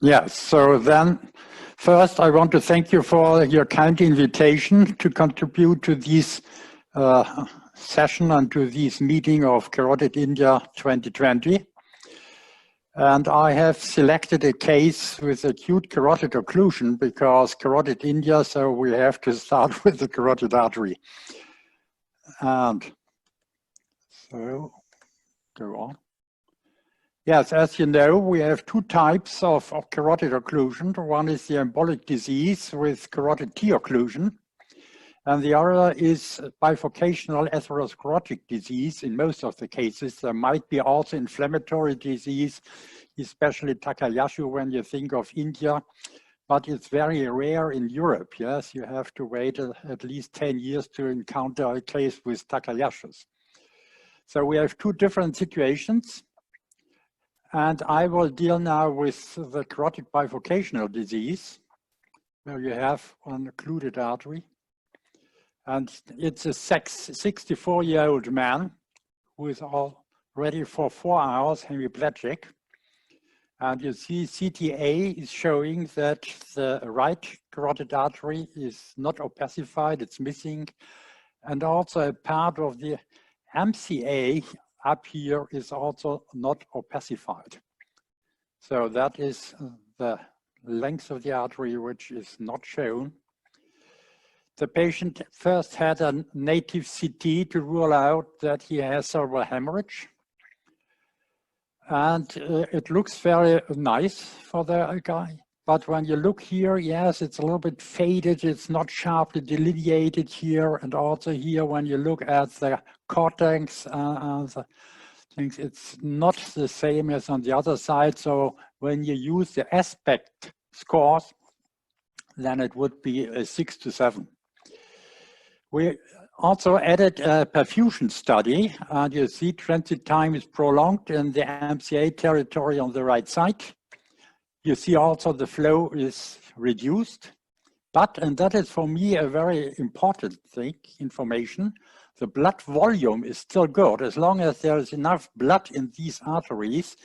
Yes, so then first I want to thank you for your kind invitation to contribute to this session and to this meeting of Carotid India 2020. And I have selected a case with acute carotid occlusion because Carotid India, so we have to start with the carotid artery. And so, go on. Yes, as you know, we have two types of carotid occlusion. One is the embolic disease with carotid T occlusion, and the other is bifurcational atherosclerotic disease. In most of the cases, there might be also inflammatory disease, especially Takayasu when you think of India, but it's very rare in Europe. Yes, you have to wait at least 10 years to encounter a case with Takayasu's. So we have two different situations. And I will deal now with the carotid bifurcational disease, where you have an occluded artery. And it's a 64-year-old man who is already for 4 hours hemiplegic. And you see CTA is showing that the right carotid artery is not opacified, it's missing. And also a part of the MCA up here is also not opacified. So that is the length of the artery, which is not shown. The patient first had a native CT to rule out that he has cerebral hemorrhage. And it looks very nice for the guy. But when you look here, yes, it's a little bit faded. It's not sharply delineated here. And also here, when you look at the cortex, the things, it's not the same as on the other side. So when you use the aspect scores, then it would be a 6 to 7. We also added a perfusion study, and you see transit time is prolonged in the MCA territory on the right side. You see also the flow is reduced, but, and that is for me a very important thing, information, the blood volume is still good. As long as there is enough blood in these arteries,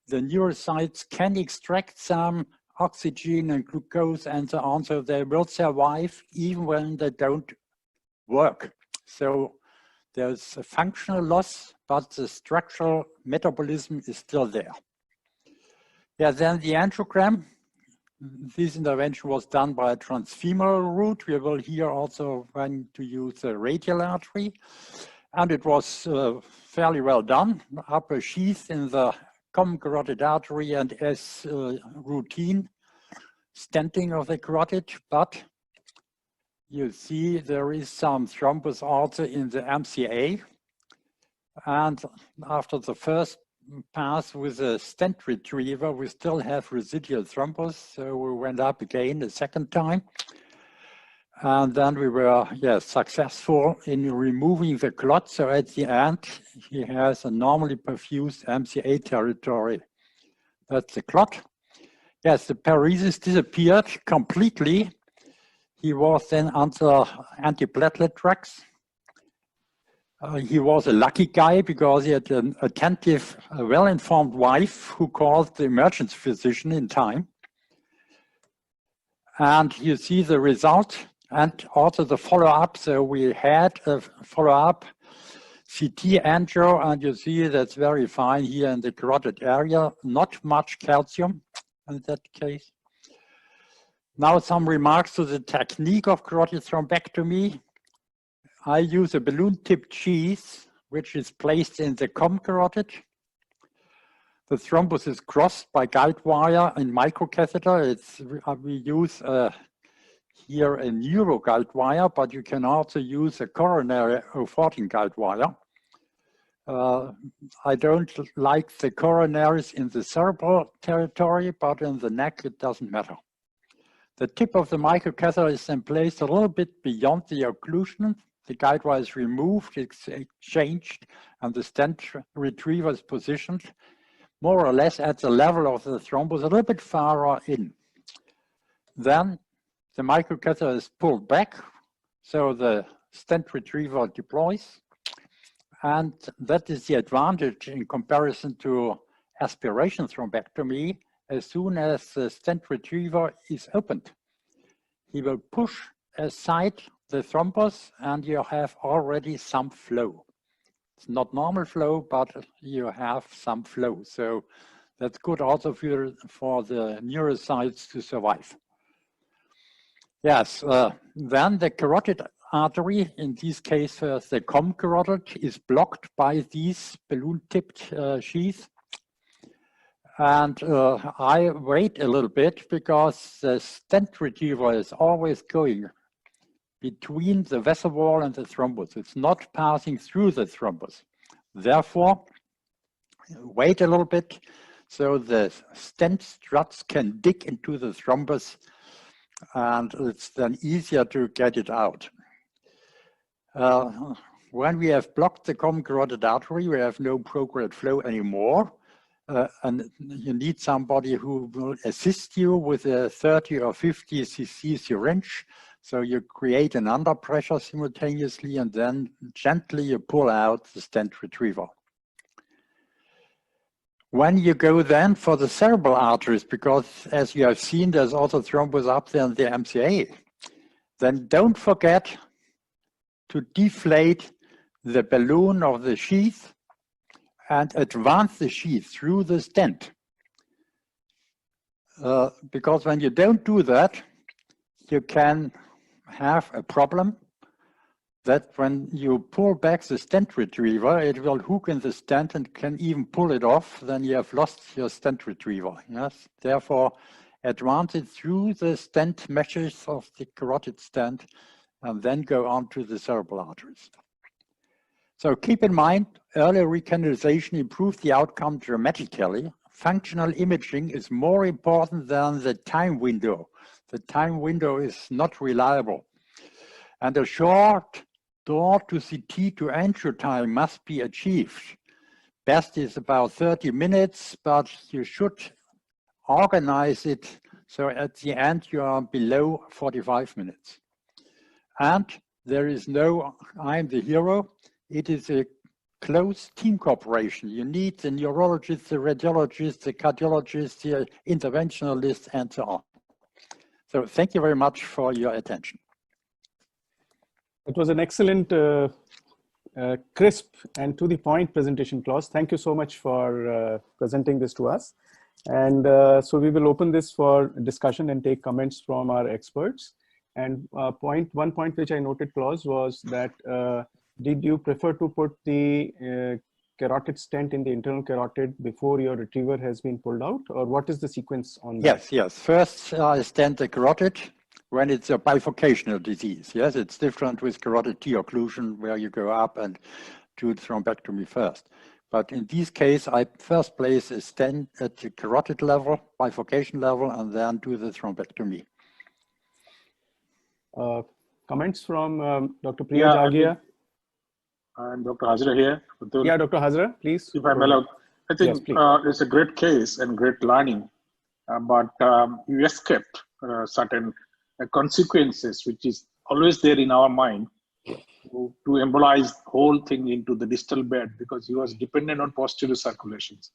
the neurocytes can extract some oxygen and glucose and so on, so they will survive even when they don't work. So there's a functional loss, but the structural metabolism is still there. Yeah, then the angiogram. This intervention was done by a transfemoral route. We will here also want to use the radial artery. And it was fairly well done. Upper sheath in the common carotid artery and as routine stenting of the carotid. But you see there is some thrombus also in the MCA. And after the first pass with a stent retriever, we still have residual thrombus. So we went up again a second time. And then we were, yes, successful in removing the clot. So at the end, he has a normally perfused MCA territory. That's the clot. Yes, the paresis disappeared completely. He was then under antiplatelet drugs. He was a lucky guy because he had an attentive, well-informed wife who called the emergency physician in time. And you see the result and also the follow-up. So we had a follow-up CT angio, and you see that's very fine here in the carotid area, not much calcium in that case. Now some remarks to the technique of carotid thrombectomy. I use a balloon-tipped sheath, which is placed in the common carotid. The thrombus is crossed by guide wire and microcatheter. We use here a neuro guide wire, but you can also use a coronary O14 guide wire. I don't like the coronaries in the cerebral territory, but in the neck, it doesn't matter. The tip of the microcatheter is then placed a little bit beyond the occlusion. The guide wire is removed, it's changed, and the stent retriever is positioned more or less at the level of the thrombus, a little bit farther in. Then the microcatheter is pulled back, so the stent retriever deploys. And that is the advantage in comparison to aspiration thrombectomy. as soon as the stent retriever is opened, he will push aside the thrombus and you have already some flow. It's not normal flow, but you have some flow. So that's good also for the neurocytes to survive. Yes, then the carotid artery, in this case, the carotid, is blocked by these balloon-tipped sheaths. And I wait a little bit because the stent retriever is always going between the vessel wall and the thrombus. It's not passing through the thrombus. Therefore, wait a little bit so the stent struts can dig into the thrombus and it's then easier to get it out. When we have blocked the common carotid artery, we have no prograde flow anymore. And you need somebody who will assist you with a 30 or 50 cc syringe. So you create an under pressure simultaneously and then gently you pull out the stent retriever. When you go then for the cerebral arteries, because as you have seen, there's also thrombus up there in the MCA, then don't forget to deflate the balloon of the sheath and advance the sheath through the stent. Because when you don't do that, you can have a problem that when you pull back the stent retriever, it will hook in the stent and can even pull it off, then you have lost your stent retriever. Yes? Therefore, advance it through the stent meshes of the carotid stent and then go on to the cerebral arteries. So keep in mind, earlier recanalization improved the outcome dramatically. Functional imaging is more important than the time window. The time window is not reliable. And a short door to CT to angio time must be achieved. Best is about 30 minutes, but you should organize it so at the end you are below 45 minutes. And there is no, I'm the hero. It is a close team cooperation. You need the neurologist, the radiologist, the cardiologist, the interventionalist, and so on. So thank you very much for your attention. It was an excellent, crisp and to the point presentation, Klaus. Thank you so much for presenting this to us. And so we will open this for discussion and take comments from our experts. And one point which I noted, Klaus, was that did you prefer to put the carotid stent in the internal carotid before your retriever has been pulled out, or what is the sequence on that? Yes, yes. First, I stent the carotid when it's a bifurcational disease. Yes, it's different with carotid T-occlusion where you go up and do thrombectomy first. But in this case, I first place a stent at the carotid level, bifurcation level, and then do the thrombectomy. Comments from Dr. Priya Jagia? I'm Dr. Hazra here. Yeah, Dr. Hazra, please. If I'm allowed. I think yes, it's a great case and great learning, but you escaped certain consequences, which is always there in our mind, to embolize the whole thing into the distal bed because he was dependent on posterior circulations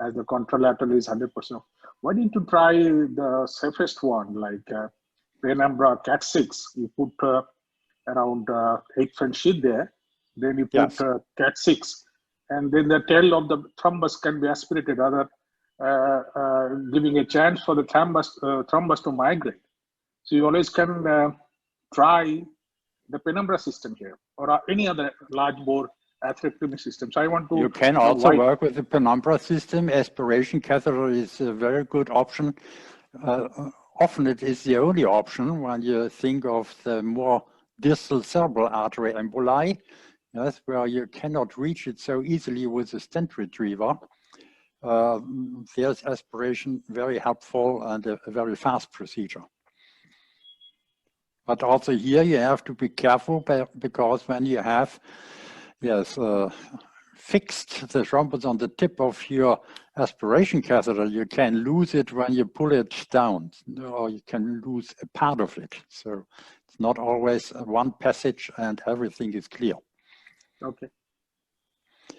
as the contralateral is 100%. Why didn't you try the safest one like Penumbra Cat6? You put around 8 French sheath there. Then you put Cat6, and then the tail of the thrombus can be aspirated, rather giving a chance for the thrombus to migrate. So you always can try the Penumbra system here, or any other large bore atherectomy system. So I want to. You can also work with the Penumbra system. Aspiration catheter is a very good option. Often it is the only option when you think of the more distal cerebral artery emboli. Yes, where you cannot reach it so easily with a stent retriever. There's aspiration very helpful and a very fast procedure. But also here you have to be careful because when you have fixed the thrombus on the tip of your aspiration catheter, you can lose it when you pull it down, or you can lose a part of it. So it's not always one passage and everything is clear. Okay.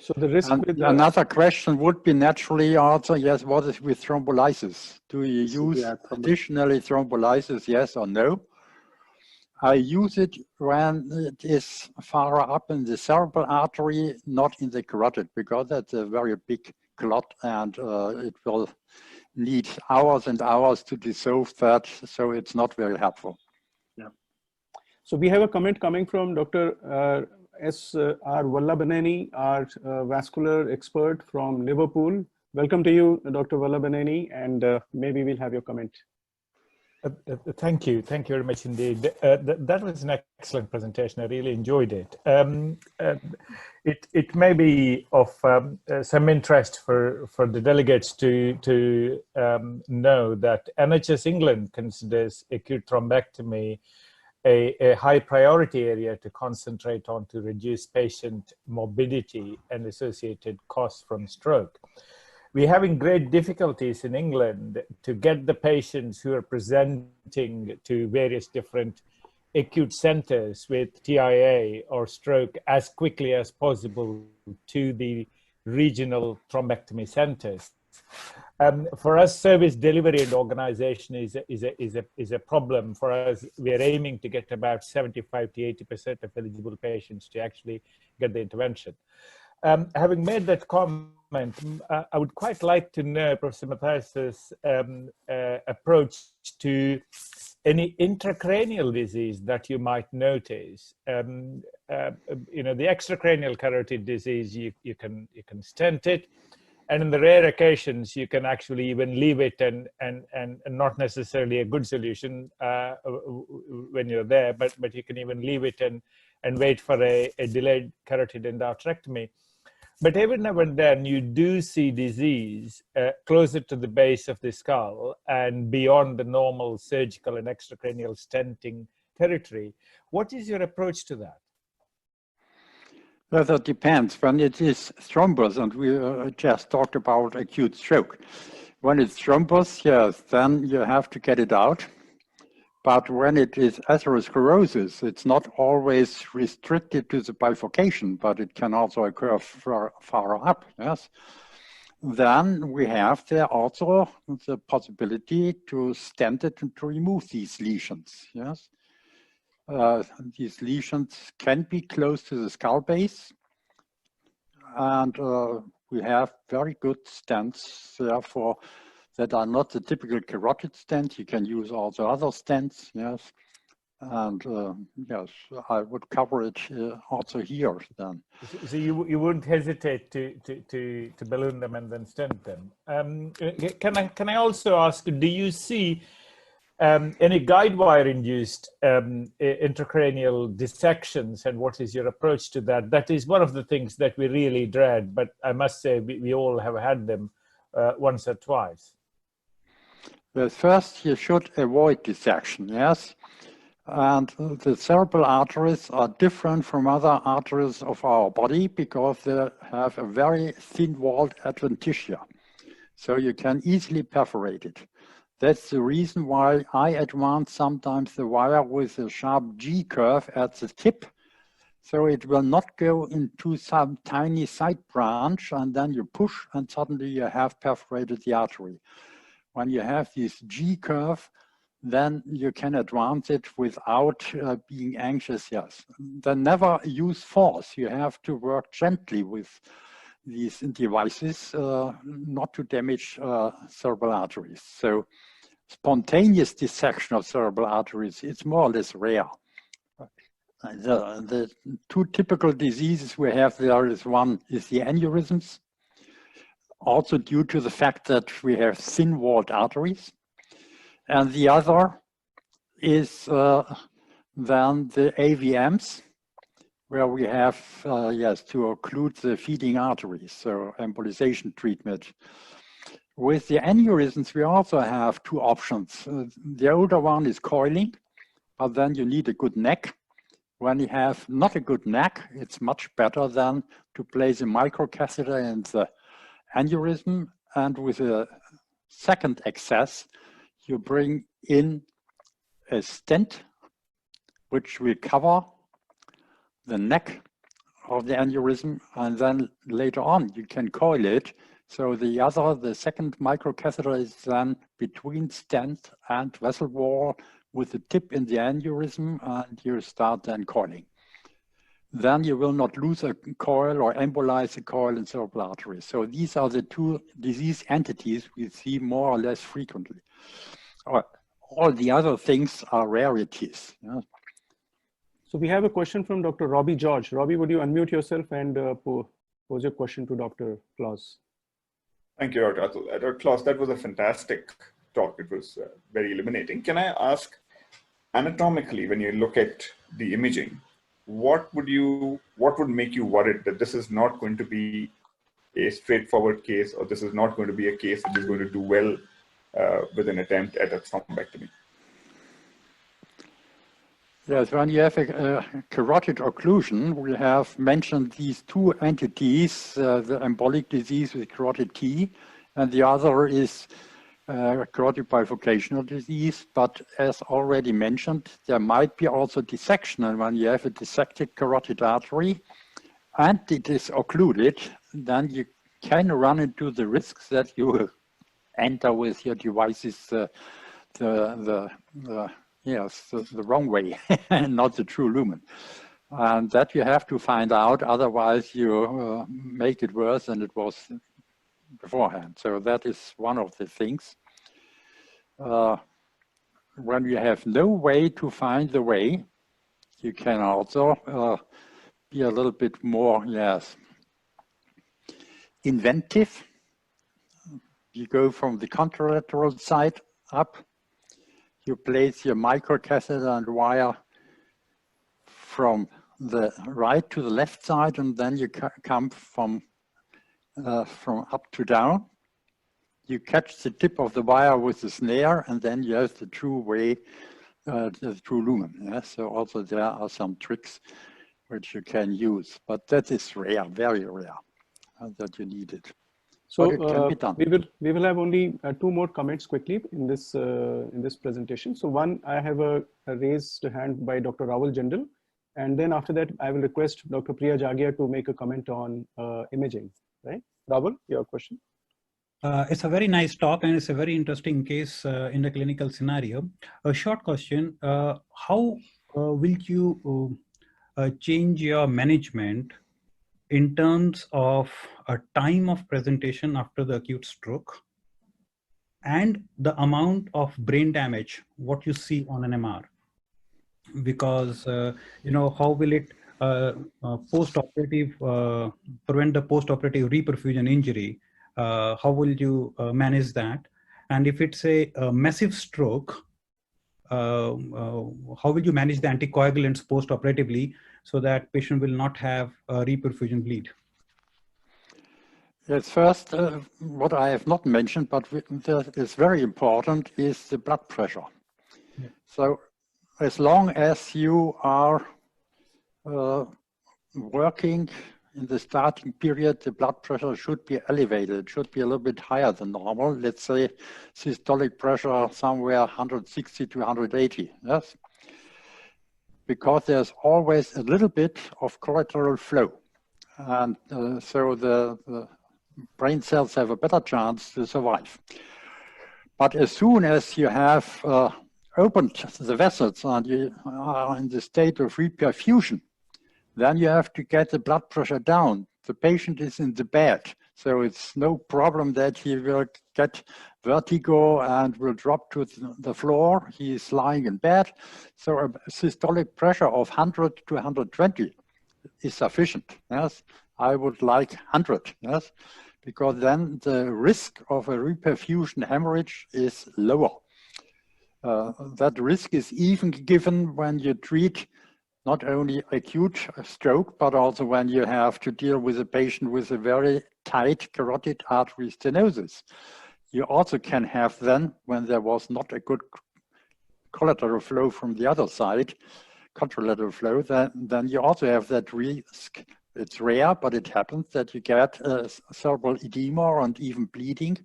So the risk And with another question would be naturally also, yes, what is with thrombolysis? Do you use Yeah, additionally thrombolysis, yes or no? I use it when it is far up in the cerebral artery, not in the carotid, because that's a very big clot and it will need hours and hours to dissolve that, so it's not very helpful. Yeah. So we have a comment coming from Dr. S.R. Vallabaneni, our vascular expert from Liverpool. Welcome to you, Dr. Vallabaneni, and maybe we'll have your comment. Thank you very much indeed. That was an excellent presentation. I really enjoyed it. It may be of some interest for the delegates to know that NHS England considers acute thrombectomy a high priority area to concentrate on to reduce patient morbidity and associated costs from stroke. We're having great difficulties in England to get the patients who are presenting to various different acute centers with TIA or stroke as quickly as possible to the regional thrombectomy centers. For us, service delivery and organization is a problem for us. We are aiming to get about 75 to 80% of eligible patients to actually get the intervention. Having made that comment, I would quite like to know Professor Matthias's approach to any intracranial disease that you might notice. The extracranial carotid disease, you can stent it, and in the rare occasions you can actually even leave it and not necessarily a good solution when you're there, but you can even leave it and wait for a delayed carotid endarterectomy. But every now and then you do see disease closer to the base of the skull and beyond the normal surgical and extracranial stenting territory. What is your approach to that? Well, that depends. When it is thrombus, and we just talked about acute stroke. When it's thrombus, yes, then you have to get it out. But when it is atherosclerosis, it's not always restricted to the bifurcation, but it can also occur far up, yes. Then we have there also the possibility to stent it and to remove these lesions, yes. These lesions can be close to the skull base, and we have very good stents, therefore, that are not the typical carotid stents. You can use also other stents, yes. And yes, I would cover it also here then. So you wouldn't hesitate to balloon them and then stent them. Can I also ask, do you see any guide wire induced intracranial dissections, and what is your approach to that? That is one of the things that we really dread, but I must say we all have had them once or twice. Well, first you should avoid dissection, yes. And the cerebral arteries are different from other arteries of our body because they have a very thin-walled adventitia. So you can easily perforate it. That's the reason why I advance sometimes the wire with a sharp G curve at the tip. So it will not go into some tiny side branch and then you push and suddenly you have perforated the artery. When you have this G curve, then you can advance it without being anxious, yes. Then never use force. You have to work gently with these devices not to damage cerebral arteries. So spontaneous dissection of cerebral arteries, it's more or less rare. The two typical diseases we have there is one is the aneurysms, also due to the fact that we have thin-walled arteries. And the other is then the AVMs, where we have, yes, to occlude the feeding arteries, so embolization treatment. With the aneurysms, we also have two options. The older one is coiling, but then you need a good neck. When you have not a good neck, it's much better than to place a microcatheter in the aneurysm, and with a second access, you bring in a stent which will cover the neck of the aneurysm, and then later on you can coil it. So the second microcatheter is then between stent and vessel wall with the tip in the aneurysm, and you start then coiling. Then you will not lose a coil or embolize a coil in cerebral artery. So these are the two disease entities we see more or less frequently. All the other things are rarities. Yeah. So we have a question from Dr. Robbie George. Robbie, would you unmute yourself and pose your question to Dr. Claus? Thank you, Dr. Atul. Dr. Claus, that was a fantastic talk. It was very illuminating. Can I ask, anatomically, when you look at the imaging, what would make you worried that this is not going to be a straightforward case, or this is not going to be a case that is going to do well with an attempt at a thrombectomy? Yes, when you have a carotid occlusion, we have mentioned these two entities, the embolic disease with carotid T, and the other is carotid bifurcational disease. But as already mentioned, there might be also dissection. And when you have a dissected carotid artery and it is occluded, then you can run into the risks that you enter with your devices the wrong way, not the true lumen. And that you have to find out, otherwise you make it worse than it was beforehand. So that is one of the things. When you have no way to find the way, you can also be a little bit more, inventive. You go from the contralateral side up. You place your microcatheter and wire from the right to the left side, and then you come from up to down. You catch the tip of the wire with the snare, and then you have the true way, the true lumen. Yeah? So also there are some tricks which you can use, but that is rare, very rare, that you need it. So we will have only two more comments quickly in this presentation. So one, I have a raised hand by Dr. Rahul Jindal, and then after that I will request Dr. Priya Jagia to make a comment on imaging. Right, Rahul, your question. It's a very nice talk, and it's a very interesting case in the clinical scenario. A short question: how will you change your management in terms of a time of presentation after the acute stroke and the amount of brain damage, what you see on an MR? Because, how will it post-operative, prevent the post-operative reperfusion injury? How will you manage that? And if it's a massive stroke, how will you manage the anticoagulants post-operatively so that patient will not have a reperfusion bleed? Yes, first, what I have not mentioned, but that is very important, is the blood pressure. Yeah. So as long as you are working in the starting period, the blood pressure should be elevated. It should be a little bit higher than normal. Let's say systolic pressure somewhere 160 to 180, yes? Because there's always a little bit of collateral flow. And so the brain cells have a better chance to survive. But as soon as you have opened the vessels and you are in the state of reperfusion, then you have to get the blood pressure down. The patient is in the bed, so it's no problem that he will get vertigo and will drop to the floor. He is lying in bed. So a systolic pressure of 100 to 120 is sufficient. Yes, I would like 100. Yes, because then the risk of a reperfusion hemorrhage is lower. That risk is even given when you treat not only acute stroke, but also when you have to deal with a patient with a very tight carotid artery stenosis. You also can have then, when there was not a good collateral flow from the other side, contralateral flow, then you also have that risk. It's rare, but it happens that you get cerebral edema and even bleeding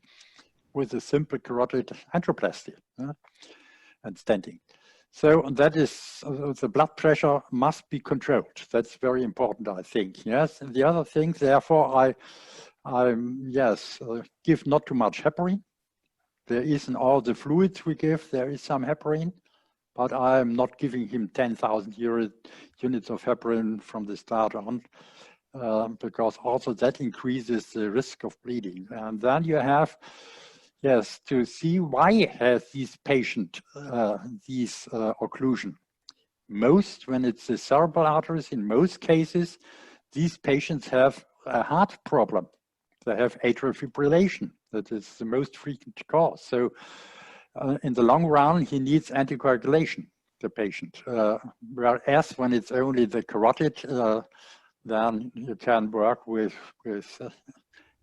with a simple carotid angioplasty and stenting. So that is, the blood pressure must be controlled. That's very important, I think. Yes. And the other thing, therefore, I give not too much heparin. There is in all the fluids we give, there is some heparin, but I'm not giving him 10,000 units of heparin from the start on, because also that increases the risk of bleeding. And then you have, yes, to see why has this patient these occlusion. Most, when it's the cerebral arteries, in most cases, these patients have a heart problem. They have atrial fibrillation. That is the most frequent cause. So in the long run, he needs anticoagulation, the patient. Whereas when it's only the carotid, then you can work with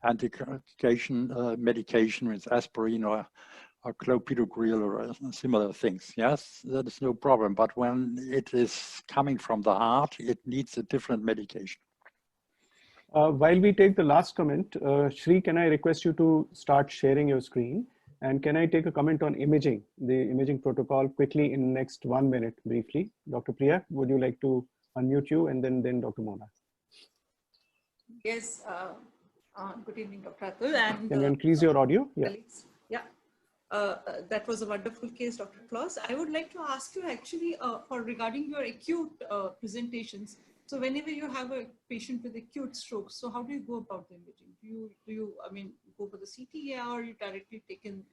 anticoagulation medication, with aspirin or clopidogrel or similar things. Yes, that is no problem. But when it is coming from the heart, it needs a different medication. While we take the last comment, Shri, can I request you to start sharing your screen? And can I take a comment on imaging, the imaging protocol quickly in the next 1 minute, briefly? Dr. Priya, would you like to unmute you, and then Dr. Mona? Yes, good evening, Dr. Atul. And can you increase your audio? Yeah. Yeah. That was a wonderful case, Dr. Klaus. I would like to ask you actually for regarding your acute presentations. So whenever you have a patient with acute stroke, so how do you go about the imaging? Do you I mean, go for the CT, or you directly take in,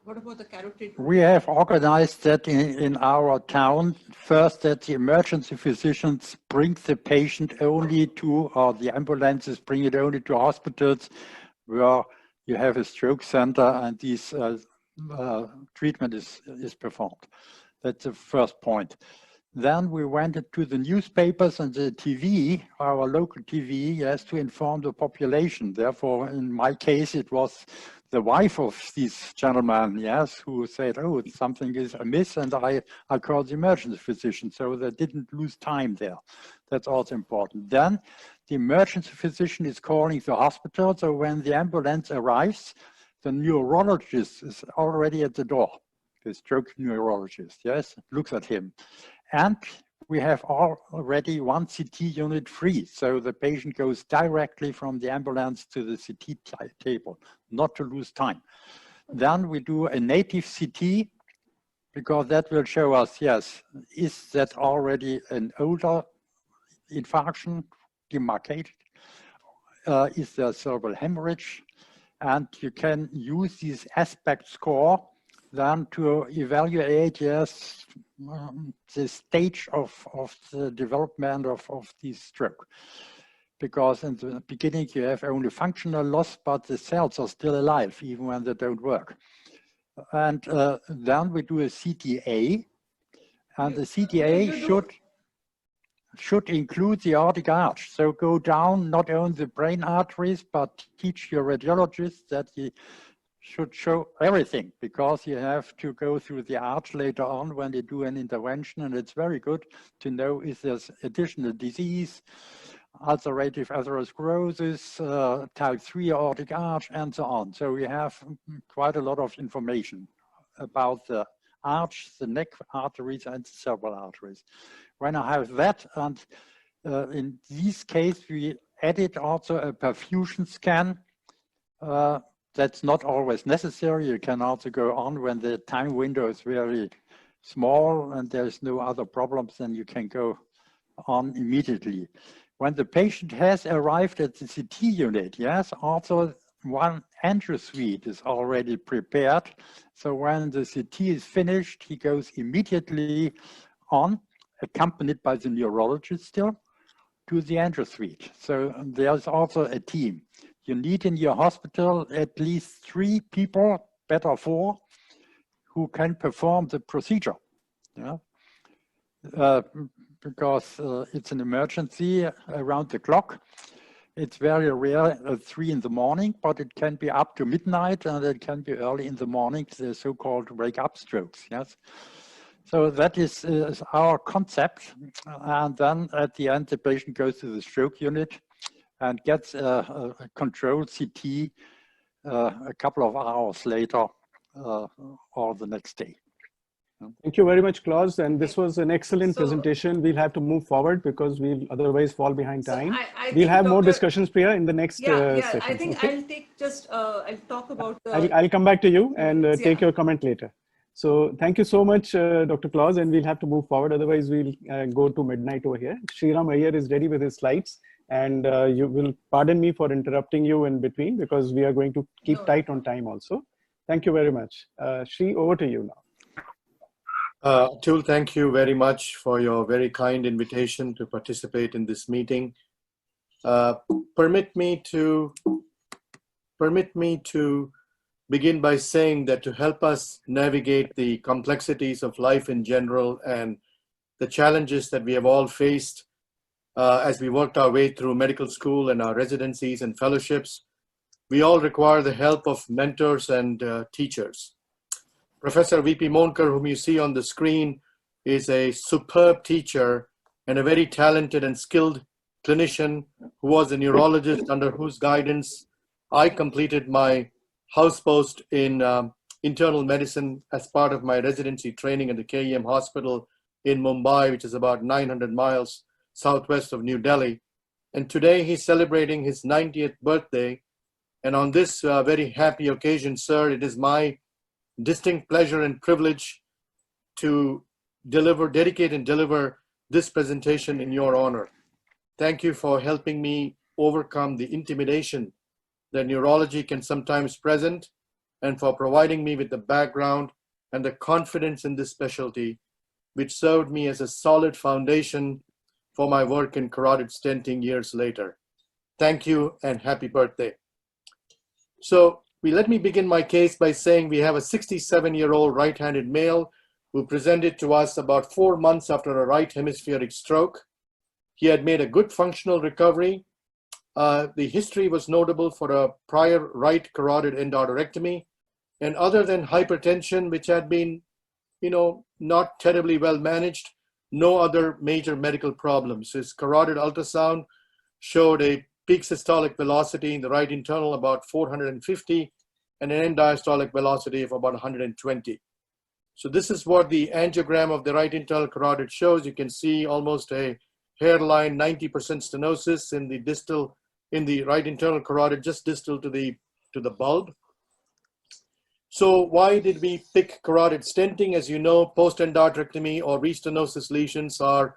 what about the carotid? We have organized that in our town. First, that the emergency physicians bring the patient only to, or the ambulances bring it only to hospitals where you have a stroke center and this treatment is performed. That's the first point. Then we went to the newspapers and the TV, our local TV, yes, to inform the population. Therefore, in my case, it was the wife of this gentleman, yes, who said, oh, something is amiss, and I called the emergency physician, so they didn't lose time there. That's also important. Then the emergency physician is calling the hospital, so when the ambulance arrives, the neurologist is already at the door. The stroke neurologist, yes, looks at him. And we have already one CT unit free. So the patient goes directly from the ambulance to the CT table, not to lose time. Then we do a native CT, because that will show us, yes, is that already an older infarction, demarcated? Is there cerebral hemorrhage? And you can use this aspect score then to evaluate, yes, the stage of the development of this stroke. Because in the beginning you have only functional loss, but the cells are still alive even when they don't work. And then we do a CTA, and the CTA should include the aortic arch. So go down not only the brain arteries, but teach your radiologist that you should show everything, because you have to go through the arch later on when they do an intervention. And it's very good to know if there's additional disease, ulcerative atherosclerosis, type 3 aortic arch, and so on. So we have quite a lot of information about the arch, the neck arteries, and the cerebral arteries. When I have that, and in this case, we added also a perfusion scan. That's not always necessary. You can also go on when the time window is very small and there's no other problems, then you can go on immediately. When the patient has arrived at the CT unit, yes, also one entry suite is already prepared. So when the CT is finished, he goes immediately on, accompanied by the neurologist still, to the entry suite. So there's also a team. You need in your hospital at least 3 people, better 4, who can perform the procedure. Yeah? Because it's an emergency around the clock. It's very rare at 3 in the morning, but it can be up to midnight, and it can be early in the morning, the so-called wake-up strokes. Yes. So that is our concept. And then at the end, the patient goes to the stroke unit and gets a controlled CT a couple of hours later or the next day. Thank you very much, Klaus. And this was an excellent So- presentation. We'll have to move forward because we'll otherwise fall behind So time. I We'll think have more Dr. discussions, Priya, in the next Yeah, session. I think Okay? I'll take just, I'll talk about the. I'll come back to you and Yeah. take your comment later. So thank you so much, Dr. Klaus, and we'll have to move forward. Otherwise, we'll go to midnight over here. Sriram Iyer is ready with his slides. And you will pardon me for interrupting you in between because we are going to keep tight on time also. Thank you very much. Sri, over to you now. Atul, thank you very much for your very kind invitation to participate in this meeting. Permit me to begin by saying that to help us navigate the complexities of life in general and the challenges that we have all faced as we worked our way through medical school and our residencies and fellowships, we all require the help of mentors and teachers. Professor V.P. Monkar, whom you see on the screen, is a superb teacher and a very talented and skilled clinician who was a neurologist under whose guidance I completed my house post in internal medicine as part of my residency training at the KEM hospital in Mumbai, which is about 900 miles southwest of New Delhi. And today he's celebrating his 90th birthday. And on this very happy occasion, sir, it is my distinct pleasure and privilege to dedicate and deliver this presentation in your honor. Thank you for helping me overcome the intimidation that neurology can sometimes present and for providing me with the background and the confidence in this specialty, which served me as a solid foundation for my work in carotid stenting years later. Thank you and happy birthday. So let me begin my case by saying we have a 67-year-old right-handed male who presented to us about 4 months after a right hemispheric stroke. He had made a good functional recovery. The history was notable for a prior right carotid endarterectomy, and other than hypertension, which had been, not terribly well managed, no other major medical problems. His carotid ultrasound showed a peak systolic velocity in the right internal about 450 and an end diastolic velocity of about 120. So this is what the angiogram of the right internal carotid shows. You can see almost a hairline, 90% stenosis in the right internal carotid, just distal to the bulb. So why did we pick carotid stenting? As you know, post-endarterectomy or restenosis lesions are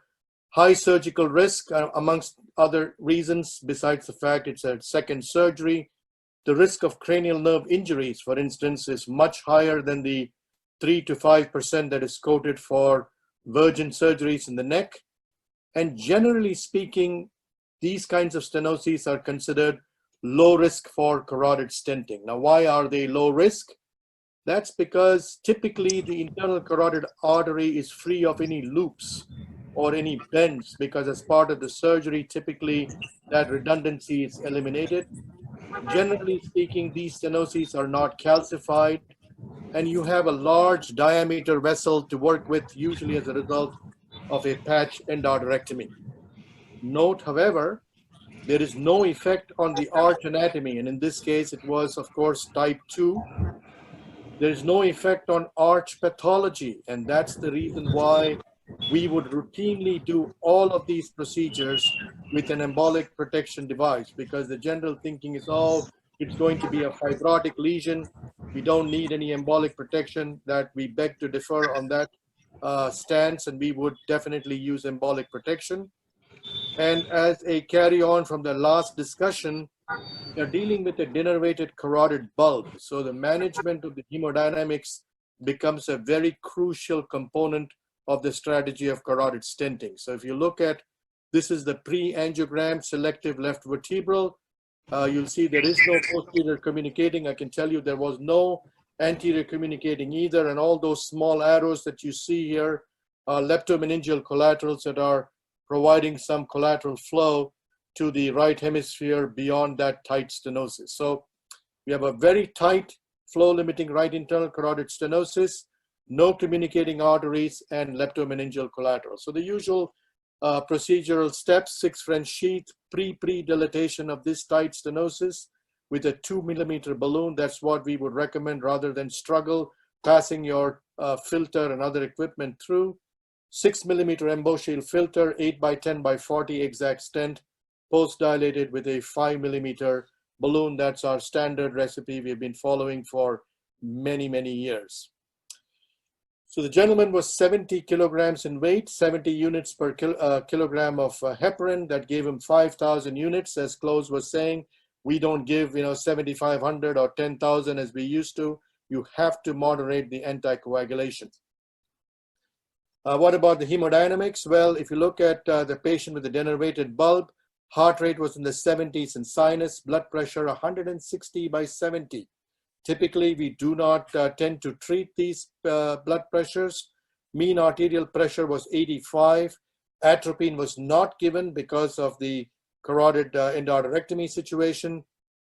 high surgical risk, amongst other reasons, besides the fact it's a second surgery. The risk of cranial nerve injuries, for instance, is much higher than the 3 to 5% that is quoted for virgin surgeries in the neck. And generally speaking, these kinds of stenoses are considered low risk for carotid stenting. Now, why are they low risk? That's because typically the internal carotid artery is free of any loops or any bends, because as part of the surgery, typically that redundancy is eliminated. Generally speaking, these stenoses are not calcified, and you have a large diameter vessel to work with, usually as a result of a patch endarterectomy. Note, however, there is no effect on the arch anatomy, and in this case, it was, of course, type 2. There is no effect on arch pathology, and that's the reason why we would routinely do all of these procedures with an embolic protection device, because the general thinking is, oh, it's going to be a fibrotic lesion. We don't need any embolic protection. That we beg to differ on that stance, and we would definitely use embolic protection. And as a carry on from the last discussion, we are dealing with a denervated carotid bulb. So the management of the hemodynamics becomes a very crucial component of the strategy of carotid stenting. So if you look at, this is the pre-angiogram selective left vertebral. You'll see there is no posterior communicating. I can tell you there was no anterior communicating either. And all those small arrows that you see here are leptomeningeal collaterals that are providing some collateral flow to the right hemisphere beyond that tight stenosis. So we have a very tight flow limiting right internal carotid stenosis, no communicating arteries, and leptomeningeal collateral. So the usual procedural steps: 6 French sheath, pre-dilatation of this tight stenosis, with a 2 millimeter balloon. That's what we would recommend rather than struggle passing your filter and other equipment through. 6 millimeter EmboShield filter, 8 by 10 by 40 exact stent, post dilated with a 5 millimeter balloon. That's our standard recipe we've been following for many, many years. So the gentleman was 70 kilograms in weight, 70 units per kilogram of heparin. That gave him 5,000 units. As Klaus was saying, we don't give 7,500 or 10,000 as we used to. You have to moderate the anticoagulation. What about the hemodynamics? Well, if you look at the patient with the denervated bulb, heart rate was in the 70s in sinus, blood pressure 160 by 70. Typically, we do not tend to treat these blood pressures. Mean arterial pressure was 85. Atropine was not given because of the carotid endarterectomy situation.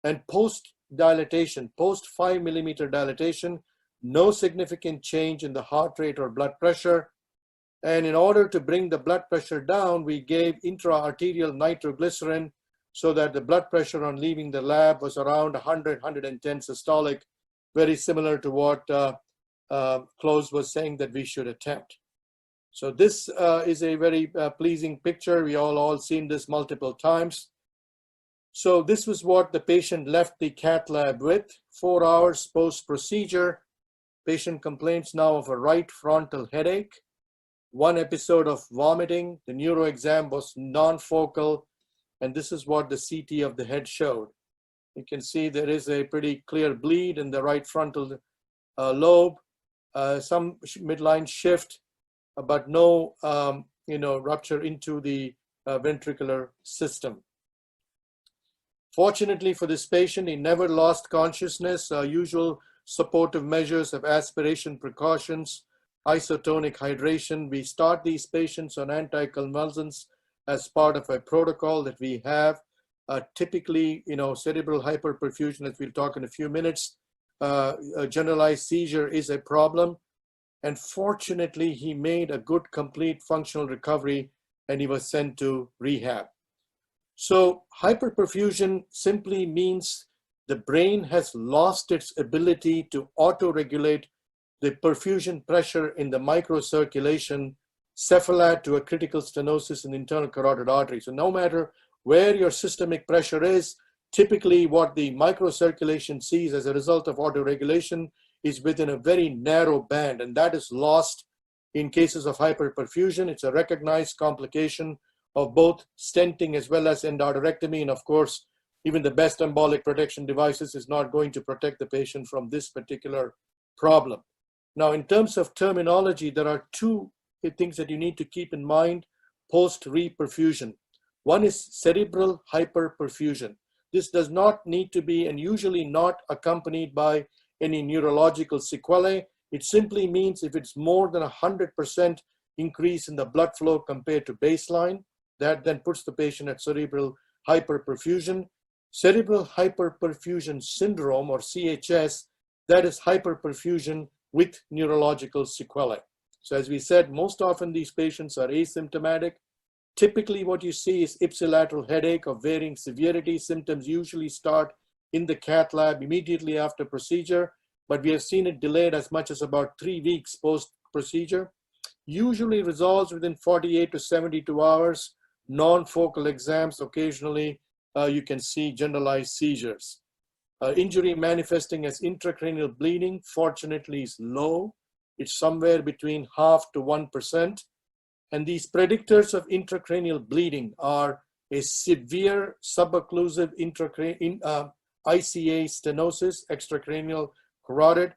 And post-dilatation, post 5 millimeter dilatation, no significant change in the heart rate or blood pressure. And in order to bring the blood pressure down, we gave intra-arterial nitroglycerin so that the blood pressure on leaving the lab was around 100, 110 systolic, very similar to what Klaus was saying that we should attempt. So this is a very pleasing picture. We all seen this multiple times. So this was what the patient left the cath lab with. 4 hours post-procedure. Patient complains now of a right frontal headache, 1 episode of vomiting. The neuro exam was non-focal, and this is what the CT of the head showed. You can see there is a pretty clear bleed in the right frontal lobe, some midline shift, but no rupture into the ventricular system. Fortunately for this patient, he never lost consciousness. Usual supportive measures of aspiration precautions, isotonic hydration. We start these patients on anticonvulsants as part of a protocol that we have. Typically, cerebral hyperperfusion, as we'll talk in a few minutes, a generalized seizure is a problem. And fortunately, he made a good, complete functional recovery, and he was sent to rehab. So hyperperfusion simply means the brain has lost its ability to auto-regulate the perfusion pressure in the microcirculation, cephalad to a critical stenosis in the internal carotid artery. So no matter where your systemic pressure is, typically what the microcirculation sees as a result of autoregulation is within a very narrow band, and that is lost in cases of hyperperfusion. It's a recognized complication of both stenting as well as endarterectomy, and of course, even the best embolic protection devices is not going to protect the patient from this particular problem. Now, in terms of terminology, there are 2 things that you need to keep in mind post-reperfusion. One is cerebral hyperperfusion. This does not need to be, and usually not accompanied by any neurological sequelae. It simply means if it's more than 100% increase in the blood flow compared to baseline, that then puts the patient at cerebral hyperperfusion. Cerebral hyperperfusion syndrome, or CHS, that is hyperperfusion with neurological sequelae. So as we said, most often these patients are asymptomatic. Typically what you see is ipsilateral headache of varying severity. Symptoms usually start in the cath lab immediately after procedure, but we have seen it delayed as much as about 3 weeks post-procedure. Usually resolves within 48 to 72 hours. Non-focal exams, occasionally you can see generalized seizures. Injury manifesting as intracranial bleeding, fortunately, is low. It's somewhere between 0.5% to 1%. And these predictors of intracranial bleeding are a severe subocclusive ICA stenosis, extracranial carotid,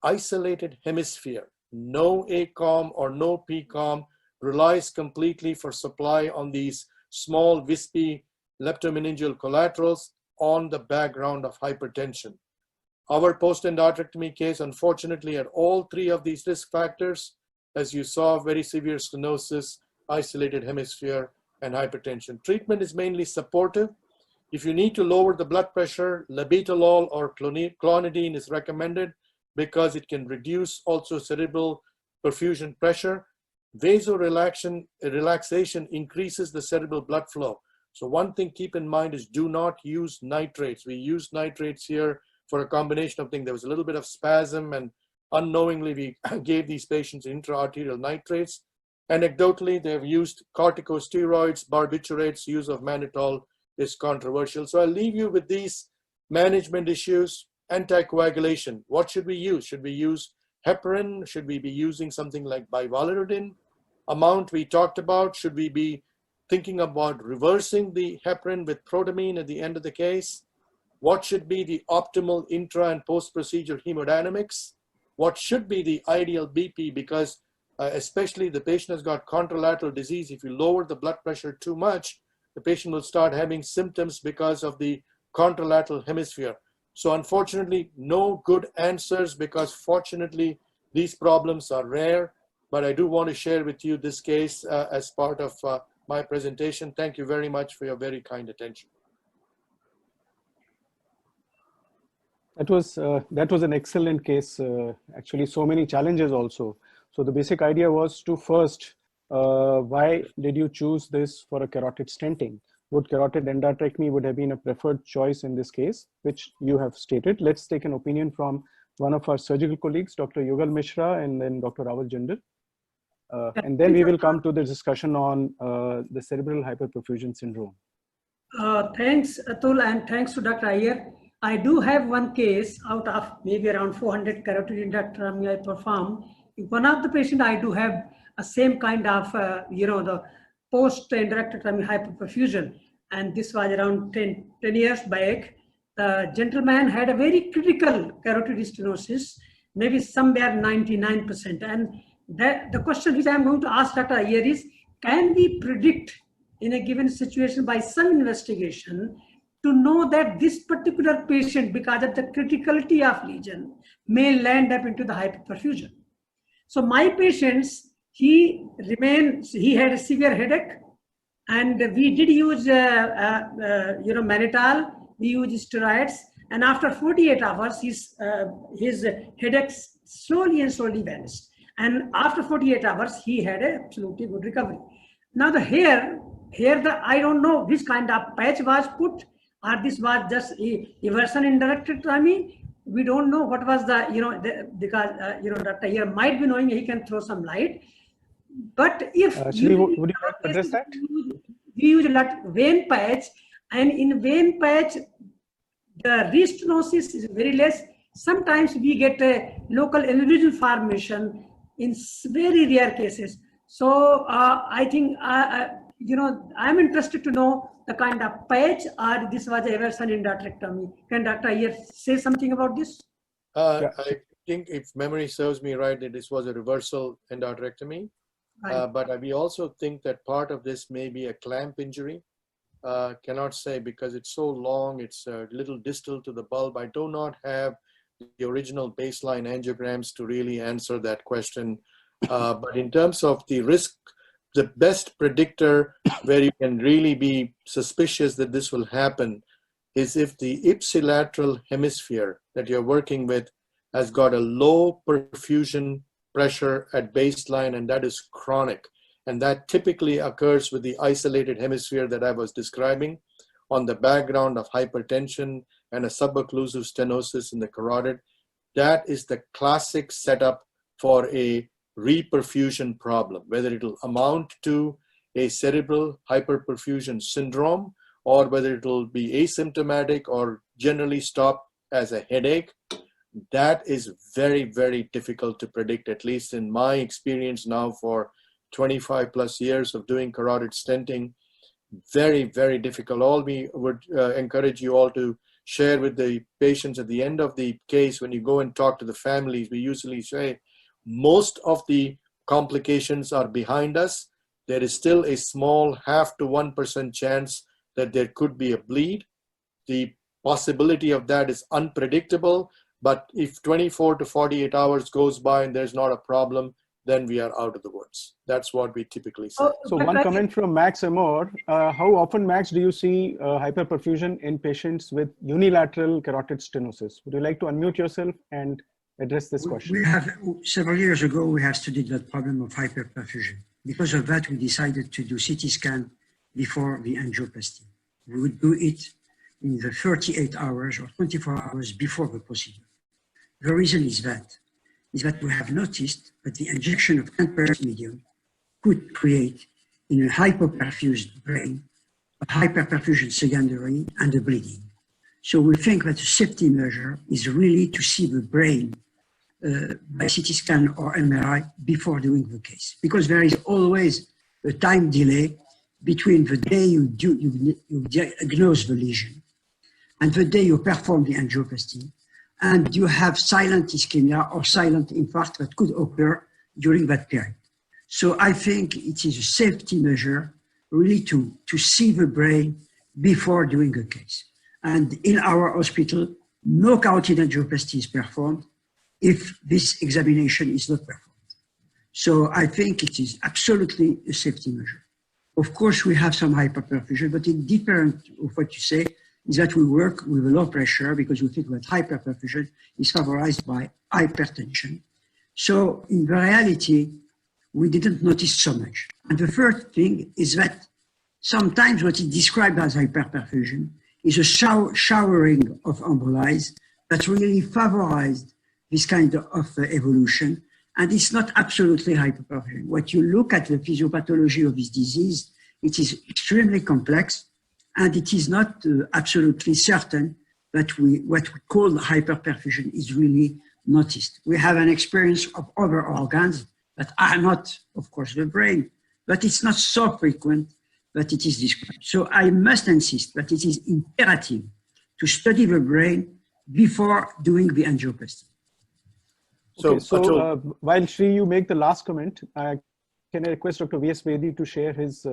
isolated hemisphere, no ACOM or no PCOM, relies completely for supply on these small wispy leptomeningeal collaterals on the background of hypertension. Our post-endarterectomy case, unfortunately, had all 3 of these risk factors. As you saw, very severe stenosis, isolated hemisphere, and hypertension. Treatment is mainly supportive. If you need to lower the blood pressure, labetalol or clonidine is recommended because it can reduce also cerebral perfusion pressure. Vasorelaxation increases the cerebral blood flow. So one thing keep in mind is do not use nitrates. We use nitrates here for a combination of things. There was a little bit of spasm, and unknowingly we gave these patients intraarterial nitrates. Anecdotally, they've used corticosteroids, barbiturates. Use of mannitol is controversial. So I'll leave you with these management issues. Anticoagulation. What should we use? Should we use heparin? Should we be using something like bivalirudin? Amount we talked about. Should we be thinking about reversing the heparin with protamine at the end of the case? What should be the optimal intra and post-procedure hemodynamics? What should be the ideal BP? Because especially the patient has got contralateral disease. If you lower the blood pressure too much, the patient will start having symptoms because of the contralateral hemisphere. So unfortunately, no good answers, because fortunately, these problems are rare. But I do want to share with you this case as part of my presentation. Thank you very much for your very kind attention. That was an excellent case. Actually, so many challenges also. So the basic idea was to first, why did you choose this for a carotid stenting? Would carotid endarterectomy would have been a preferred choice in this case, which you have stated. Let's take an opinion from one of our surgical colleagues, Dr. Yugal Mishra, and then Dr. Rawal Jindal. And then we will come to the discussion on the cerebral hyperperfusion syndrome. Thanks, Atul, and thanks to Dr. Iyer. I do have one case out of maybe around 400 carotid endarterectomy I performed. One of the patient I do have a same kind of, the post-endarterectomy hyperperfusion. And this was around 10 years back. The gentleman had a very critical carotid stenosis, maybe somewhere 99%. And the question which I'm going to ask Dr. Iyer is, can we predict in a given situation by some investigation to know that this particular patient, because of the criticality of lesion, may land up into the hyperperfusion? So my patients, he had a severe headache, and we did use mannitol, we used steroids, and after 48 hours, his headaches slowly vanished. And after 48 hours, he had a absolutely good recovery. Now here I don't know which kind of patch was put, or this was just a eversion endarterectomy. We don't know what was because Dr. Iyer might be knowing, he can throw some light. But if would you like to address that? We use a lot vein patch, and in vein patch, the restenosis is very less. Sometimes we get a local aneurysm formation in very rare cases. So I think I'm interested to know the kind of patch, or this was eversion endarterectomy. Can Dr. Iyer say something about this? I think, if memory serves me right, that this was a reversal endarterectomy. Right. But we also think that part of this may be a clamp injury. Cannot say because it's so long, it's a little distal to the bulb. I do not have the original baseline angiograms to really answer that question. But in terms of the risk, the best predictor where you can really be suspicious that this will happen is if the ipsilateral hemisphere that you're working with has got a low perfusion pressure at baseline, and that is chronic. And that typically occurs with the isolated hemisphere that I was describing on the background of hypertension and a subocclusive stenosis in the carotid. That is the classic setup for a reperfusion problem, whether it will amount to a cerebral hyperperfusion syndrome or whether it will be asymptomatic or generally stop as a headache. That is very, very difficult to predict, at least in my experience now for 25 plus years of doing carotid stenting. Very, very difficult. All we would encourage you all to share with the patients at the end of the case, when you go and talk to the families, we usually say most of the complications are behind us. There is still a small 0.5 to 1% chance that there could be a bleed. The possibility of that is unpredictable, but if 24 to 48 hours goes by and there's not a problem, then we are out of the woods. That's what we typically say. So one comment from Max Amor. How often, Max, do you see hyperperfusion in patients with unilateral carotid stenosis? Would you like to unmute yourself and address this question? We have, several years ago, we have studied that problem of hyperperfusion. Because of that, we decided to do CT scan before the angioplasty. We would do it in the 38 hours or 24 hours before the procedure. The reason is that we have noticed that the injection of transparent medium could create in a hypoperfused brain a hyperperfusion secondary and a bleeding. So we think that a safety measure is really to see the brain by CT scan or MRI before doing the case, because there is always a time delay between the day you diagnose the lesion and the day you perform the angioplasty, and you have silent ischemia or silent infarct that could occur during that period. So I think it is a safety measure really to see the brain before doing a case. And in our hospital, no carotid angioplasty is performed if this examination is not performed. So I think it is absolutely a safety measure. Of course, we have some hyperperfusion, but independent of what you say is that we work with a low pressure because we think that hyperperfusion is favorized by hypertension. So in the reality, we didn't notice so much. And the first thing is that sometimes what is described as hyperperfusion is a showering of emboli that really favorized this kind of evolution. And it's not absolutely hyperperfusion. What you look at the physiopathology of this disease, it is extremely complex, and it is not absolutely certain that what we call hyperperfusion is really noticed. We have an experience of other organs that are not, of course, the brain, but it's not so frequent that it is described. So I must insist that it is imperative to study the brain before doing the angioplasty. Okay, so while Shri, you make the last comment, can I request Dr. V.S. Vedi to share his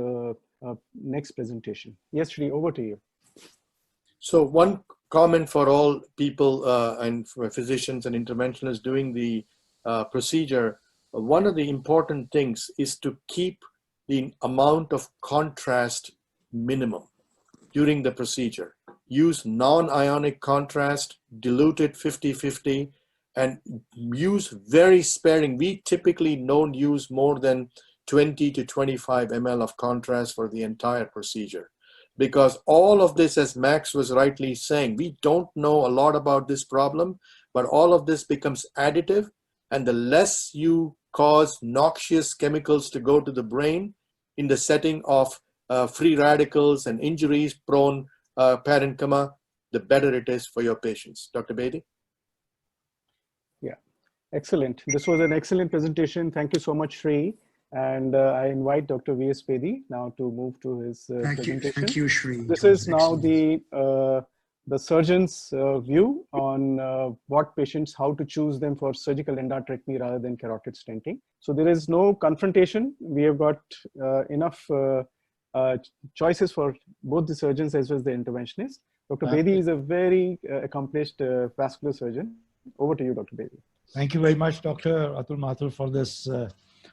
next presentation? Yes, Shri, over to you. So one comment for all people and for physicians and interventionists doing the procedure, one of the important things is to keep the amount of contrast minimum during the procedure. Use non-ionic contrast, dilute it 50-50, and use very sparing. We typically don't use more than 20 to 25 ml of contrast for the entire procedure. Because all of this, as Max was rightly saying, we don't know a lot about this problem, but all of this becomes additive, and the less you cause noxious chemicals to go to the brain in the setting of free radicals and injuries-prone parenchyma, the better it is for your patients. Dr. Bedi? Yeah, excellent. This was an excellent presentation. Thank you so much, Shri. And I invite Dr. V.S. Pedi now to move to his presentation. Thank you, Shri. This is now the surgeon's view on what patients, how to choose them for surgical endarterectomy rather than carotid stenting. So there is no confrontation. We have got enough choices for both the surgeons as well as the interventionist. Dr. Bedi is a very accomplished vascular surgeon. Over to you, Dr. Bedi. Thank you very much, Dr. Atul Mathur, for this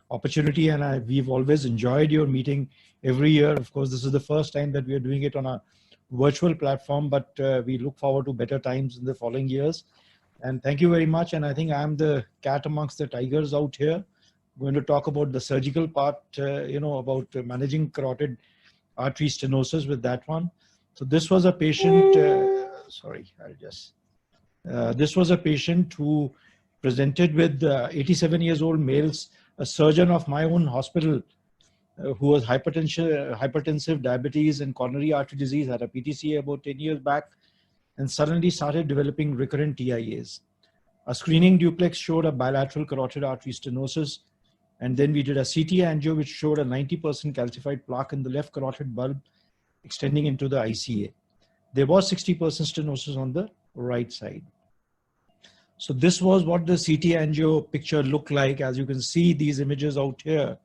opportunity, and we've always enjoyed your meeting every year. Of course, this is the first time that we are doing it on a virtual platform, but we look forward to better times in the following years. And thank you very much. And I think I'm the cat amongst the tigers out here. I'm going to talk about the surgical part, about managing carotid artery stenosis with that one. So this was a patient, this was a patient who presented with 87 years old males, a surgeon of my own hospital who was hypertensive, diabetes and coronary artery disease, had a PTCA about 10 years back, and suddenly started developing recurrent TIAs. A screening duplex showed a bilateral carotid artery stenosis, and then we did a CT angio which showed a 90% calcified plaque in the left carotid bulb extending into the ICA. There was 60% stenosis on the right side. So this was what the CT angio picture looked like. As you can see these images out here,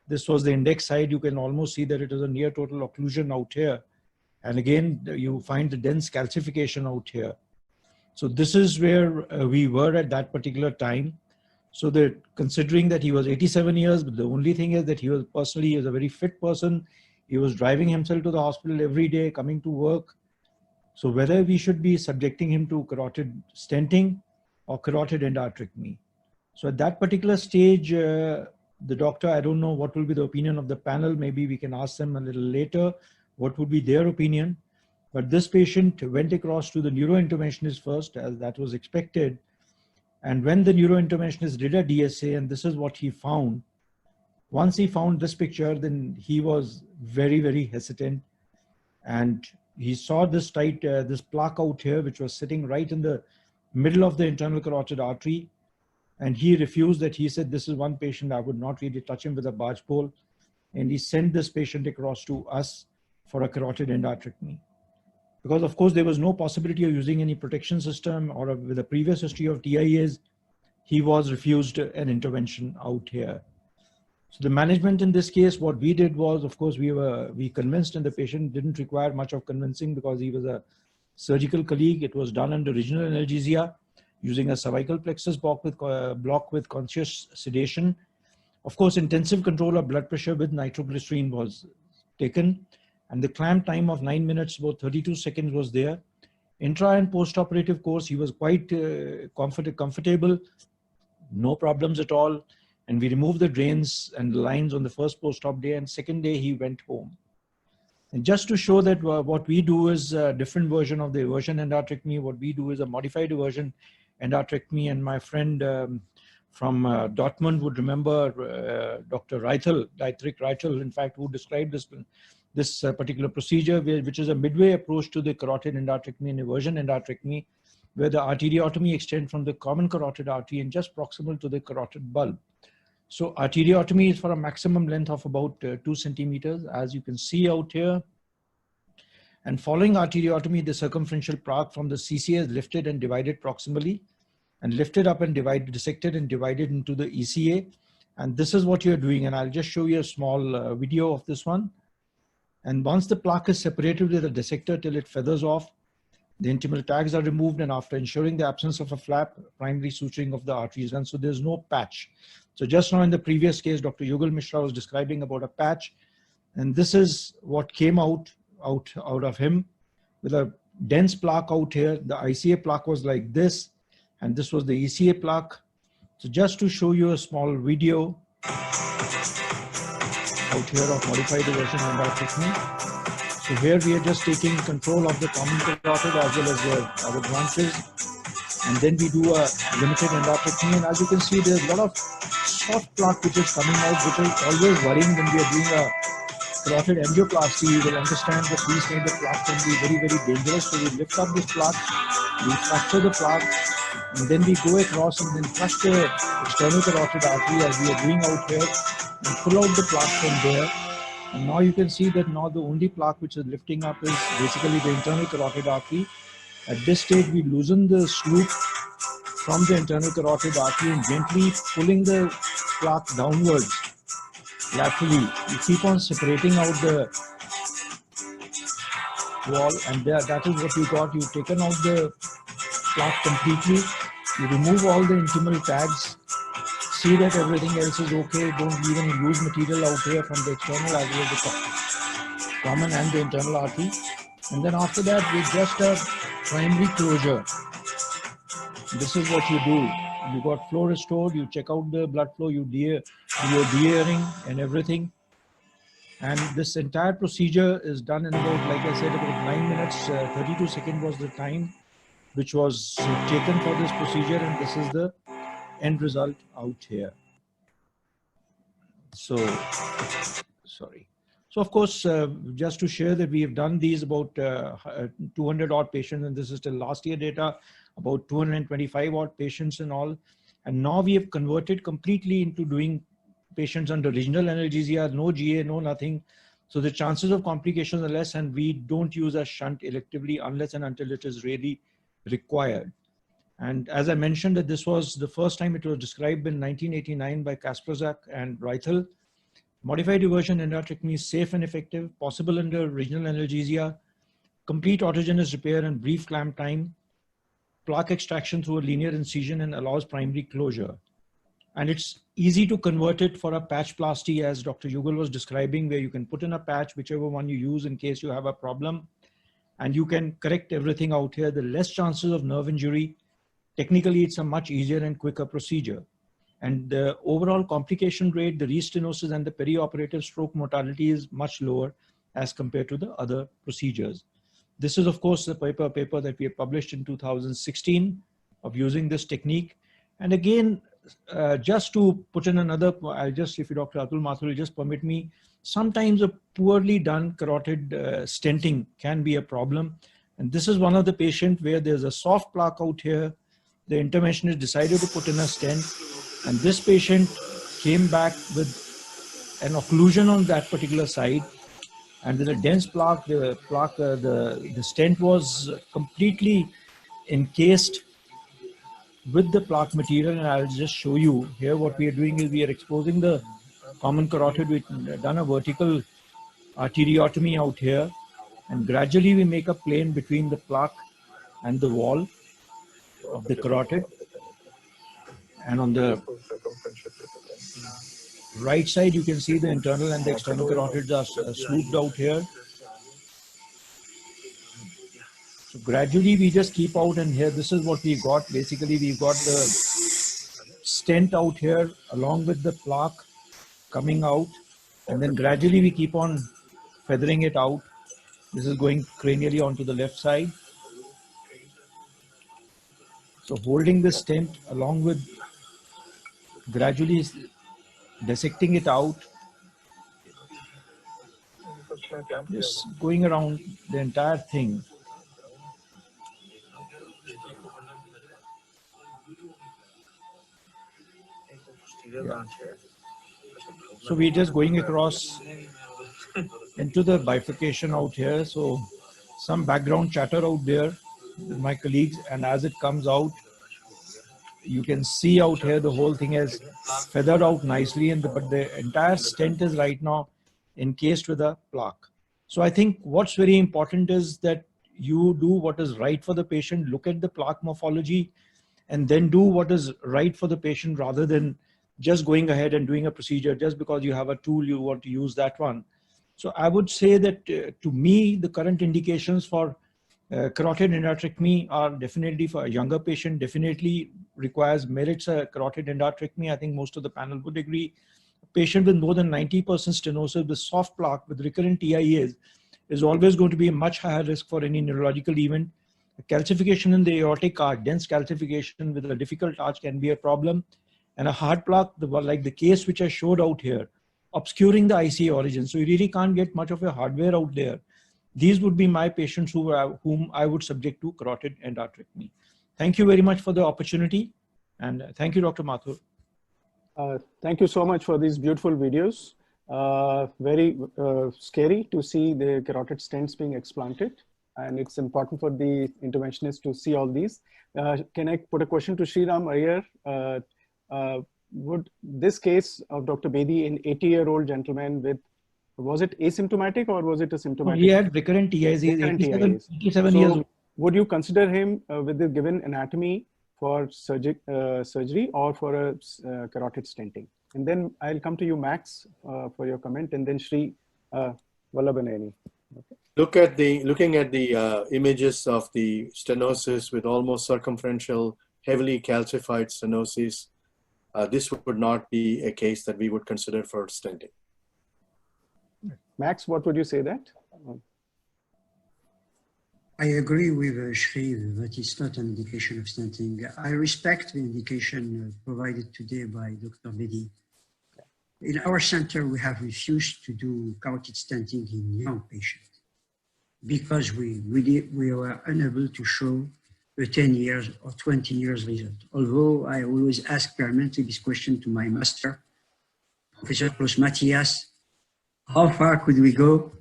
this was the index side. You can almost see that it is a near total occlusion out here. And again, you find the dense calcification out here. So this is where we were at that particular time. So that considering that he was 87 years, but the only thing is that he was a very fit person. He was driving himself to the hospital every day, coming to work. So whether we should be subjecting him to carotid stenting or carotid endarterectomy. So at that particular stage, the doctor, I don't know what will be the opinion of the panel. Maybe we can ask them a little later what would be their opinion. But this patient went across to the neurointerventionist first, as that was expected. And when the neurointerventionist did a DSA, and this is what he found, once he found this picture, then he was very, very hesitant. And he saw this this plaque out here, which was sitting right in the middle of the internal carotid artery. And he refused that. He said, this is one patient, I would not really touch him with a barge pole. And he sent this patient across to us for a carotid endarterectomy. Because of course, there was no possibility of using any protection system, or with a previous history of TIAs, he was refused an intervention out here. So the management in this case, what we did was, of course, we convinced, and the patient didn't require much of convincing because he was a surgical colleague. It was done under regional analgesia using a cervical plexus block with conscious sedation. Of course, intensive control of blood pressure with nitroglycerine was taken, and the clamp time of 9 minutes, about 32 seconds was there. Intra and post-operative course, he was quite comfortable, no problems at all. And we removed the drains and the lines on the first post-op day, and second day he went home. And just to show that what we do is a different version of the eversion endarterectomy. What we do is a modified eversion endarterectomy. And my friend from Dortmund would remember Dr. Dietrich Reichel, in fact, who described this particular procedure, which is a midway approach to the carotid endarterectomy and eversion endarterectomy, where the arteriotomy extends from the common carotid artery and just proximal to the carotid bulb. So arteriotomy is for a maximum length of about 2 centimeters, as you can see out here. And following arteriotomy, the circumferential plaque from the CCA is lifted and divided proximally, and lifted up and dissected and divided into the ECA. And this is what you're doing. And I'll just show you a small video of this one. And once the plaque is separated with a dissector till it feathers off, the intimal tags are removed, and after ensuring the absence of a flap, primary suturing of the artery is done. So there's no patch. So just now in the previous case, Dr. Yugal Mishra was describing about a patch, and this is what came out of him with a dense plaque out here. The ICA plaque was like this, and this was the ECA plaque. So just to show you a small video out here of modified eversion endarterectomy. So here we are just taking control of the common carotid as well as the other branches, and then we do a limited endarterectomy. And as you can see, there's a lot of soft plaque which is coming out, which is always worrying when we are doing a carotid angioplasty. You will understand that these kind of plaque can be very, very dangerous. So we lift up this plaque, we fracture the plaque, and then we go across and then crush the external carotid artery as we are doing out here, and pull out the plaque from there. And now you can see that now the only plaque which is lifting up is basically the internal carotid artery. At this stage, we loosen the sloop from the internal carotid artery and gently pulling the plaque downwards laterally. You keep on separating out the wall, and that is what you got. You've taken out the plaque completely. You remove all the intimal tags. See that everything else is okay. Don't leave any loose material out here from the external as well as the common and the internal artery. And then after that, with just a primary closure, this is what you do. You got flow restored, you check out the blood flow, you do your de-airing and everything. And this entire procedure is done in about, like I said, about 9 minutes, 32 seconds was the time which was taken for this procedure, and this is the end result out here. So, sorry. So of course, just to share that we have done these about 200 odd patients, and this is still last year data, about 225 odd patients and all. And now we have converted completely into doing patients under regional analgesia, no GA, no nothing. So the chances of complications are less, and we don't use a shunt electively unless and until it is really required. And as I mentioned, that this was the first time it was described in 1989 by Kasperzak and Reichel. Modified eversion endarterectomy is safe and effective, possible under regional analgesia, complete autogenous repair and brief clamp time, plaque extraction through a linear incision, and allows primary closure. And it's easy to convert it for a patch plasty, as Dr. Yugal was describing, where you can put in a patch, whichever one you use in case you have a problem, and you can correct everything out here. The less chances of nerve injury. Technically, it's a much easier and quicker procedure. And the overall complication rate, the restenosis and the perioperative stroke mortality is much lower as compared to the other procedures. This is, of course, the paper that we have published in 2016 of using this technique. And again, just to put in another, if Dr. Atul Mathur will just permit me, sometimes a poorly done carotid stenting can be a problem. And this is one of the patients where there's a soft plaque out here. The interventionist decided to put in a stent, and this patient came back with an occlusion on that particular side, and with a dense plaque. The stent was completely encased with the plaque material, and I'll just show you here. What we are doing is we are exposing the common carotid. We've done a vertical arteriotomy out here, and gradually we make a plane between the plaque and the wall of the carotid. And on the right side, you can see the internal and the external carotids are smoothed out here. So gradually we just keep out, and here this is what we got. Basically, we've got the stent out here along with the plaque coming out, and then gradually we keep on feathering it out. This is going cranially onto the left side. So holding the stent along with gradually dissecting it out, just going around the entire thing. Yeah. So we're just going across into the bifurcation out here. So some background chatter out there with my colleagues, and as it comes out, you can see out here the whole thing is feathered out nicely, and but the entire stent is right now encased with a plaque. So I think what's very important is that you do what is right for the patient, look at the plaque morphology, and then do what is right for the patient rather than just going ahead and doing a procedure just because you have a tool, you want to use that one. So I would say that to me, the current indications for carotid endarterectomy are definitely for a younger patient, definitely merits a carotid endarterectomy. I think most of the panel would agree. A patient with more than 90% stenosis with soft plaque with recurrent TIAs is always going to be a much higher risk for any neurological event. A calcification in the aortic arch, dense calcification with a difficult arch can be a problem. And a hard plaque, like the case which I showed out here, obscuring the ICA origin. So you really can't get much of a hardware out there. These would be my patients whom I would subject to carotid endarterectomy. Thank you very much for the opportunity. And thank you, Dr. Mathur. Thank you so much for these beautiful videos. Very scary to see the carotid stents being explanted. And it's important for the interventionist to see all these. Can I put a question to Sriram Iyer? Would this case of Dr. Bedi, an 80-year-old gentleman with, was it asymptomatic or was it a symptomatic? He had recurrent TIAs. 87 years old. Would you consider him with the given anatomy for surgery or for a carotid stenting? And then I'll come to you, Max, for your comment, and then Sri Vallabhaneni. Okay. Looking at the images of the stenosis with almost circumferential, heavily calcified stenosis, this would not be a case that we would consider for stenting. Max, what would you say that? I agree with Shri that it's not an indication of stenting. I respect the indication provided today by Dr. Bedi. In our center, we have refused to do carotid stenting in young patients because we were unable to show a 10 years or 20 years result. Although I always ask permanently this question to my master, Professor Klaus Matthias, how far could we go?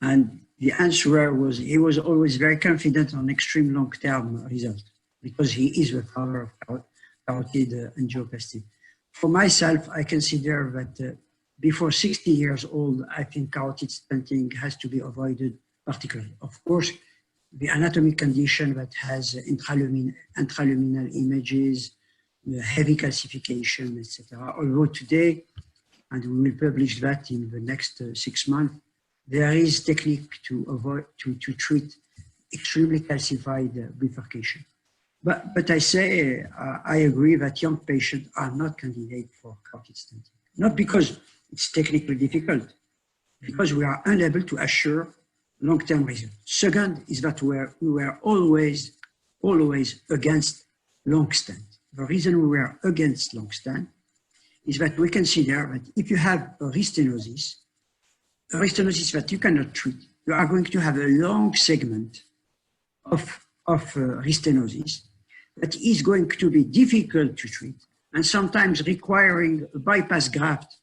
And the answer was, he was always very confident on extreme long-term result because he is the father of carotid angioplasty. For myself, I consider that before 60 years old, I think carotid stenting has to be avoided particularly. Of course, the anatomic condition that has intraluminal images, heavy calcification, etc. Although today, and we will publish that in the next 6 months, there is technique to avoid to treat extremely calcified bifurcation. But I say, I agree that young patients are not candidates for carotid stenting. Not because it's technically difficult, because we are unable to assure long-term results. Second is that we were always against long stent. The reason we were against long stent is that we consider that if you have a restenosis that you cannot treat, you are going to have a long segment of restenosis that is going to be difficult to treat and sometimes requiring a bypass graft,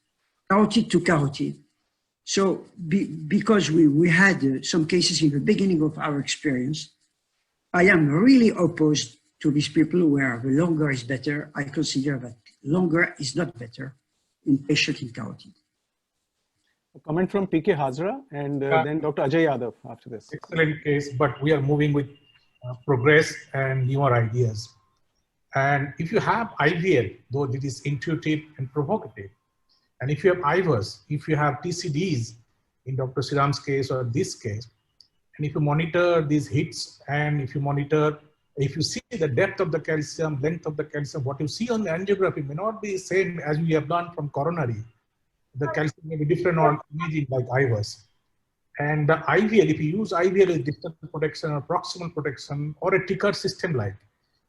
carotid to carotid. So because we had some cases in the beginning of our experience, I am really opposed to these people where the longer is better. I consider that longer is not better in patient in carotid. A comment from PK Hazra and then Dr. Ajay Yadav after this. Excellent case, but we are moving with progress and newer ideas. And if you have IVL, though it is intuitive and provocative, and if you have IVERS, if you have TCDs in Dr. Siram's case or this case, and if you monitor these hits and if you see the depth of the calcium, length of the calcium, what you see on the angiography may not be the same as we have done from coronary. The calcium may be different on imaging like IVERS. And the IVL, if you use IVL as distal protection or proximal protection or a TICAR system like,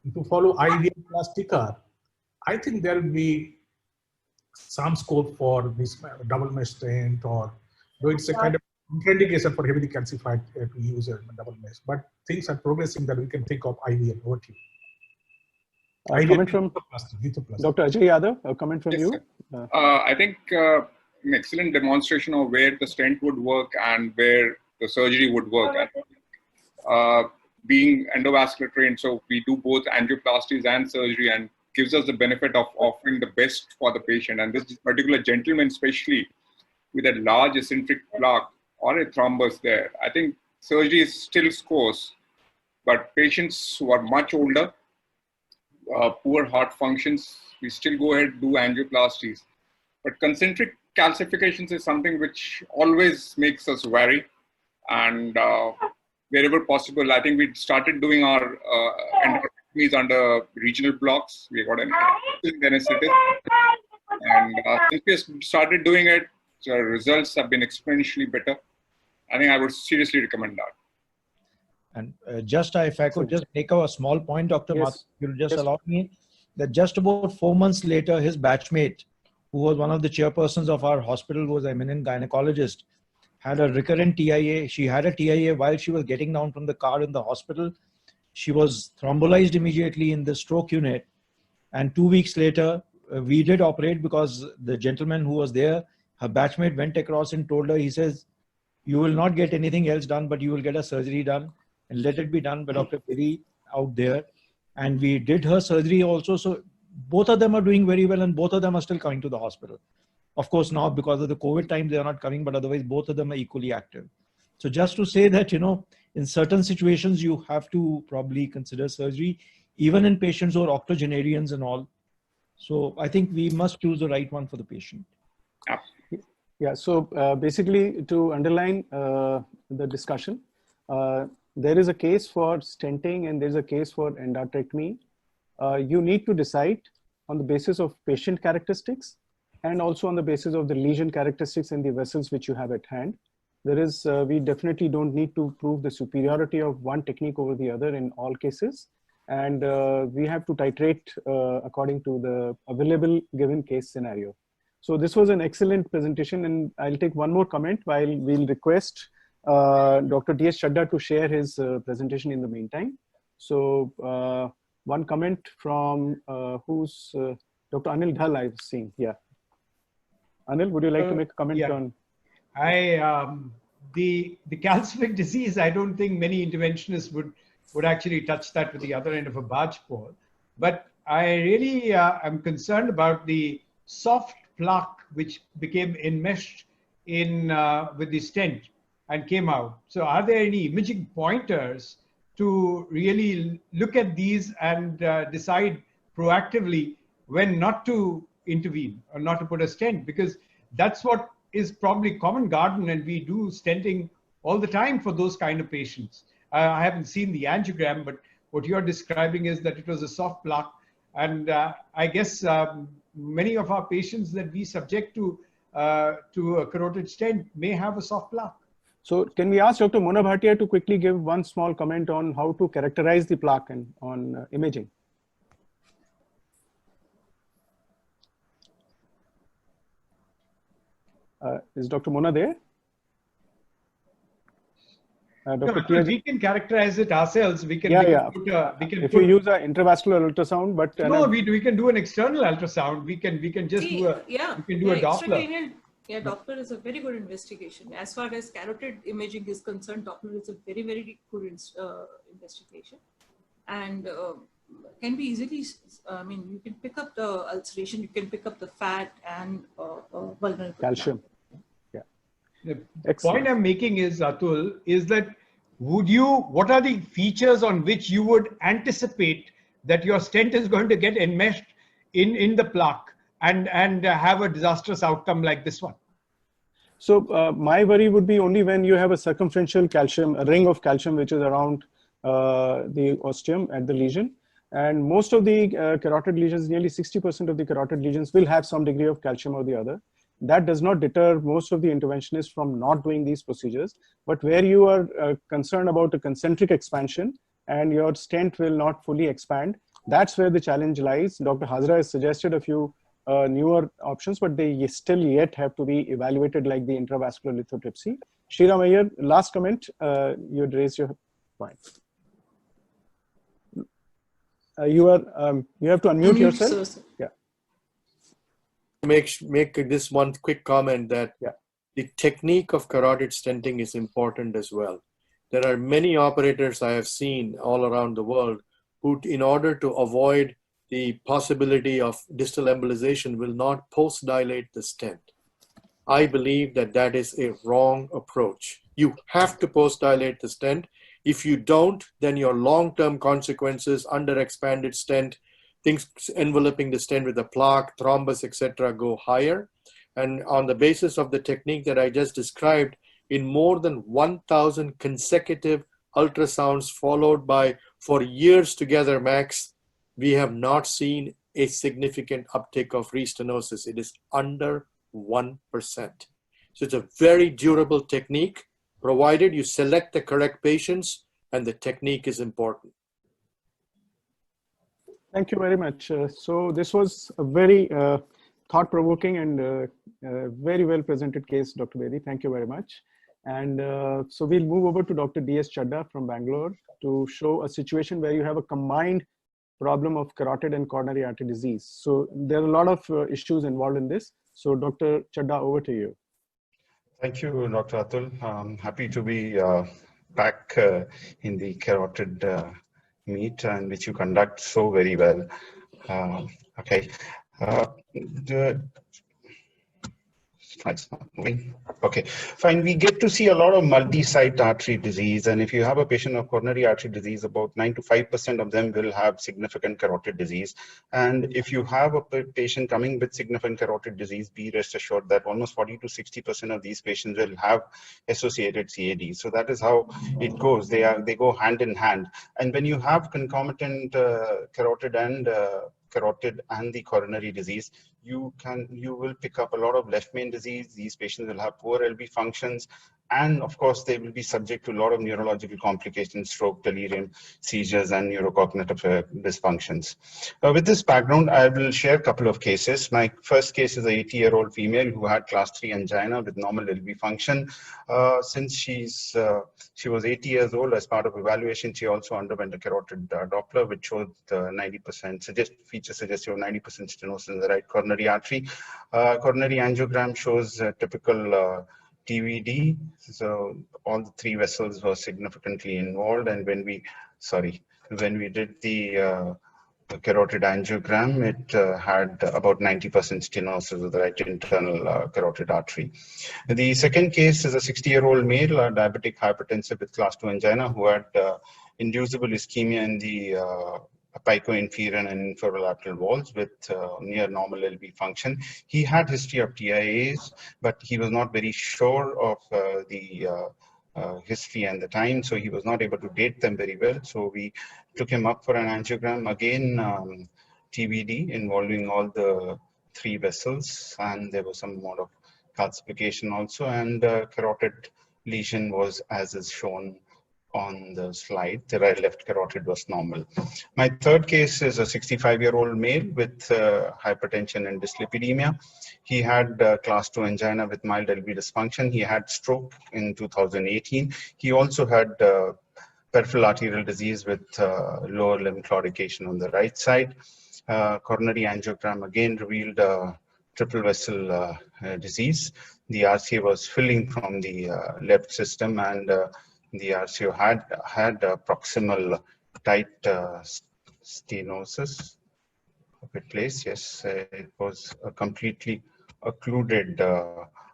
if you follow IVL plus TICAR, I think there will be some scope for this double mesh stent, or though it's a kind of contraindication for heavily calcified to use a double mesh. But things are progressing that we can think of IVL. Over to you. A comment from Dr. Ajay Yadav, a comment from you. I think an excellent demonstration of where the stent would work and where the surgery would work. Being endovascular trained, so we do both angioplasties and surgery, and gives us the benefit of offering the best for the patient. And this particular gentleman, especially with a large eccentric plaque or a thrombus there, I think surgery is still scores, but patients who are much older, poor heart functions, we still go ahead and do angioplasties. But concentric calcifications is something which always makes us wary, and wherever possible, I think we started doing our endoscopies under regional blocks. We got an anesthetist, and since we started doing it, the results have been exponentially better. I think I would seriously recommend that. And if I could just make a small point, Dr. Mathur, you'll just allow me, that just about 4 months later, his batchmate, who was one of the chairpersons of our hospital, was an eminent gynecologist, had a recurrent TIA. She had a TIA while she was getting down from the car in the hospital. She was thrombolized immediately in the stroke unit. And 2 weeks later, we did operate because the gentleman who was there, her batchmate went across and told her, he says, you will not get anything else done, but you will get a surgery done, and let it be done by Dr. Piri out there. And we did her surgery also. So both of them are doing very well, and both of them are still coming to the hospital. Of course, now because of the COVID time, they are not coming, but otherwise both of them are equally active. So just to say that, in certain situations, you have to probably consider surgery, even in patients who are octogenarians and all. So I think we must choose the right one for the patient. Yeah, so basically to underline the discussion, there is a case for stenting and there's a case for endarterectomy. You need to decide on the basis of patient characteristics and also on the basis of the lesion characteristics in the vessels which you have at hand. There is, we definitely don't need to prove the superiority of one technique over the other in all cases. And we have to titrate according to the available given case scenario. So this was an excellent presentation, and I'll take one more comment while we'll request Dr. D.S. Chadda to share his presentation in the meantime. So one comment from who's Dr. Anil Dhal I've seen. Yeah. Anil, would you like to make a comment on? The calcific disease, I don't think many interventionists would actually touch that with the other end of a barge pole. But I really am concerned about the soft plaque which became enmeshed with the stent and came out. So are there any imaging pointers to really look at these and decide proactively when not to intervene or not to put a stent? Because that's what is probably common garden, and we do stenting all the time for those kind of patients. I haven't seen the angiogram, but what you're describing is that it was a soft plaque. And I guess many of our patients that we subject to a carotid stent may have a soft plaque. So can we ask Dr. Mona Bhatia to quickly give one small comment on how to characterize the plaque and on imaging? Is Dr. Mona there? No, we can characterize it ourselves. We can. If you use an intravascular ultrasound, but no, we can do an external ultrasound. We can just do a Doppler. Doppler is a very good investigation. As far as carotid imaging is concerned, Doppler is a very, very good investigation, and can be easily. I mean, you can pick up the ulceration, you can pick up the fat and vulnerable calcium. The point I'm making is, Atul, is that what are the features on which you would anticipate that your stent is going to get enmeshed in the plaque and have a disastrous outcome like this one? So my worry would be only when you have a circumferential calcium, a ring of calcium, which is around the ostium at the lesion. And most of the carotid lesions, nearly 60% of the carotid lesions will have some degree of calcium or the other. That does not deter most of the interventionists from not doing these procedures. But where you are concerned about a concentric expansion and your stent will not fully expand, that's where the challenge lies. Dr. Hazra has suggested a few newer options, but they still yet have to be evaluated, like the intravascular lithotripsy. Shriram Iyer, last comment, you had raised your point. You have to unmute yourself. Yeah. Make this one quick comment that the technique of carotid stenting is important as well. There are many operators I have seen all around the world who, in order to avoid the possibility of distal embolization, will not post-dilate the stent. I believe that that is a wrong approach. You have to post-dilate the stent. If you don't, then your long-term consequences, under-expanded stent, things enveloping the stent with a plaque, thrombus, etc., go higher. And on the basis of the technique that I just described, in more than 1,000 consecutive ultrasounds followed by for years together max, we have not seen a significant uptake of restenosis. It is under 1%. So it's a very durable technique, provided you select the correct patients, and the technique is important. Thank you very much. So this was a very thought-provoking and very well presented case, Dr. Bedi. Thank you very much. And so we'll move over to Dr. D.S. Chadda from Bangalore to show a situation where you have a combined problem of carotid and coronary artery disease. So there are a lot of issues involved in this. So Dr. Chadda, over to you. Thank you, Dr. Atul. I'm happy to be back in the carotid meet, and which you conduct so very well. Okay. The slides not moving. Okay, fine. We get to see a lot of multi-site artery disease, and if you have a patient of coronary artery disease, about 9 to 5% of them will have significant carotid disease. And if you have a patient coming with significant carotid disease, be rest assured that almost 40 to 60% of these patients will have associated CAD. So that is how it goes. They go hand in hand. And when you have concomitant carotid and the coronary disease, you will pick up a lot of left main disease. These patients will have poor LV functions, and of course they will be subject to a lot of neurological complications, stroke, delirium, seizures, and neurocognitive dysfunctions. With this background, I will share a couple of cases. My first case is an 80-year-old female who had class 3 angina with normal LV function. Since she was 80 years old, as part of evaluation, she also underwent a carotid Doppler, which showed 90% feature suggestive of 90% stenosis in the right coronary artery. Coronary angiogram shows typical TVD, so all the 3 vessels were significantly involved. And when we did the carotid angiogram, it had about 90% stenosis of the right internal carotid artery. The second case is a 60-year-old male, diabetic hypertensive with class 2 angina, who had inducible ischemia in the apico-inferior and inferior lateral walls with near normal LV function. He had history of TIAs, but he was not very sure of the history and the time, so he was not able to date them very well. So we took him up for an angiogram, again TVD involving all the 3 vessels, and there was some amount of calcification also, and carotid lesion was as is shown on the slide. The right left carotid was normal. My third case is a 65-year-old male with hypertension and dyslipidemia. He had class 2 angina with mild LV dysfunction. He had stroke in 2018. He also had peripheral arterial disease with lower limb claudication on the right side. Coronary angiogram again revealed triple vessel disease. The RCA was filling from the left system, and the RCA had proximal tight stenosis of its place. Yes, it was a completely occluded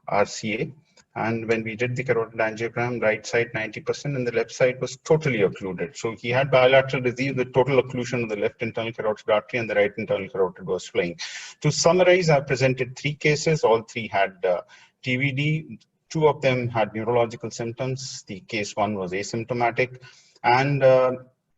RCA. And when we did the carotid angiogram, right side 90% and the left side was totally occluded. So he had bilateral disease with total occlusion of the left internal carotid artery, and the right internal carotid was flowing. To summarize, I presented 3 cases. All 3 had TVD. 2 of them had neurological symptoms. The case 1 was asymptomatic, and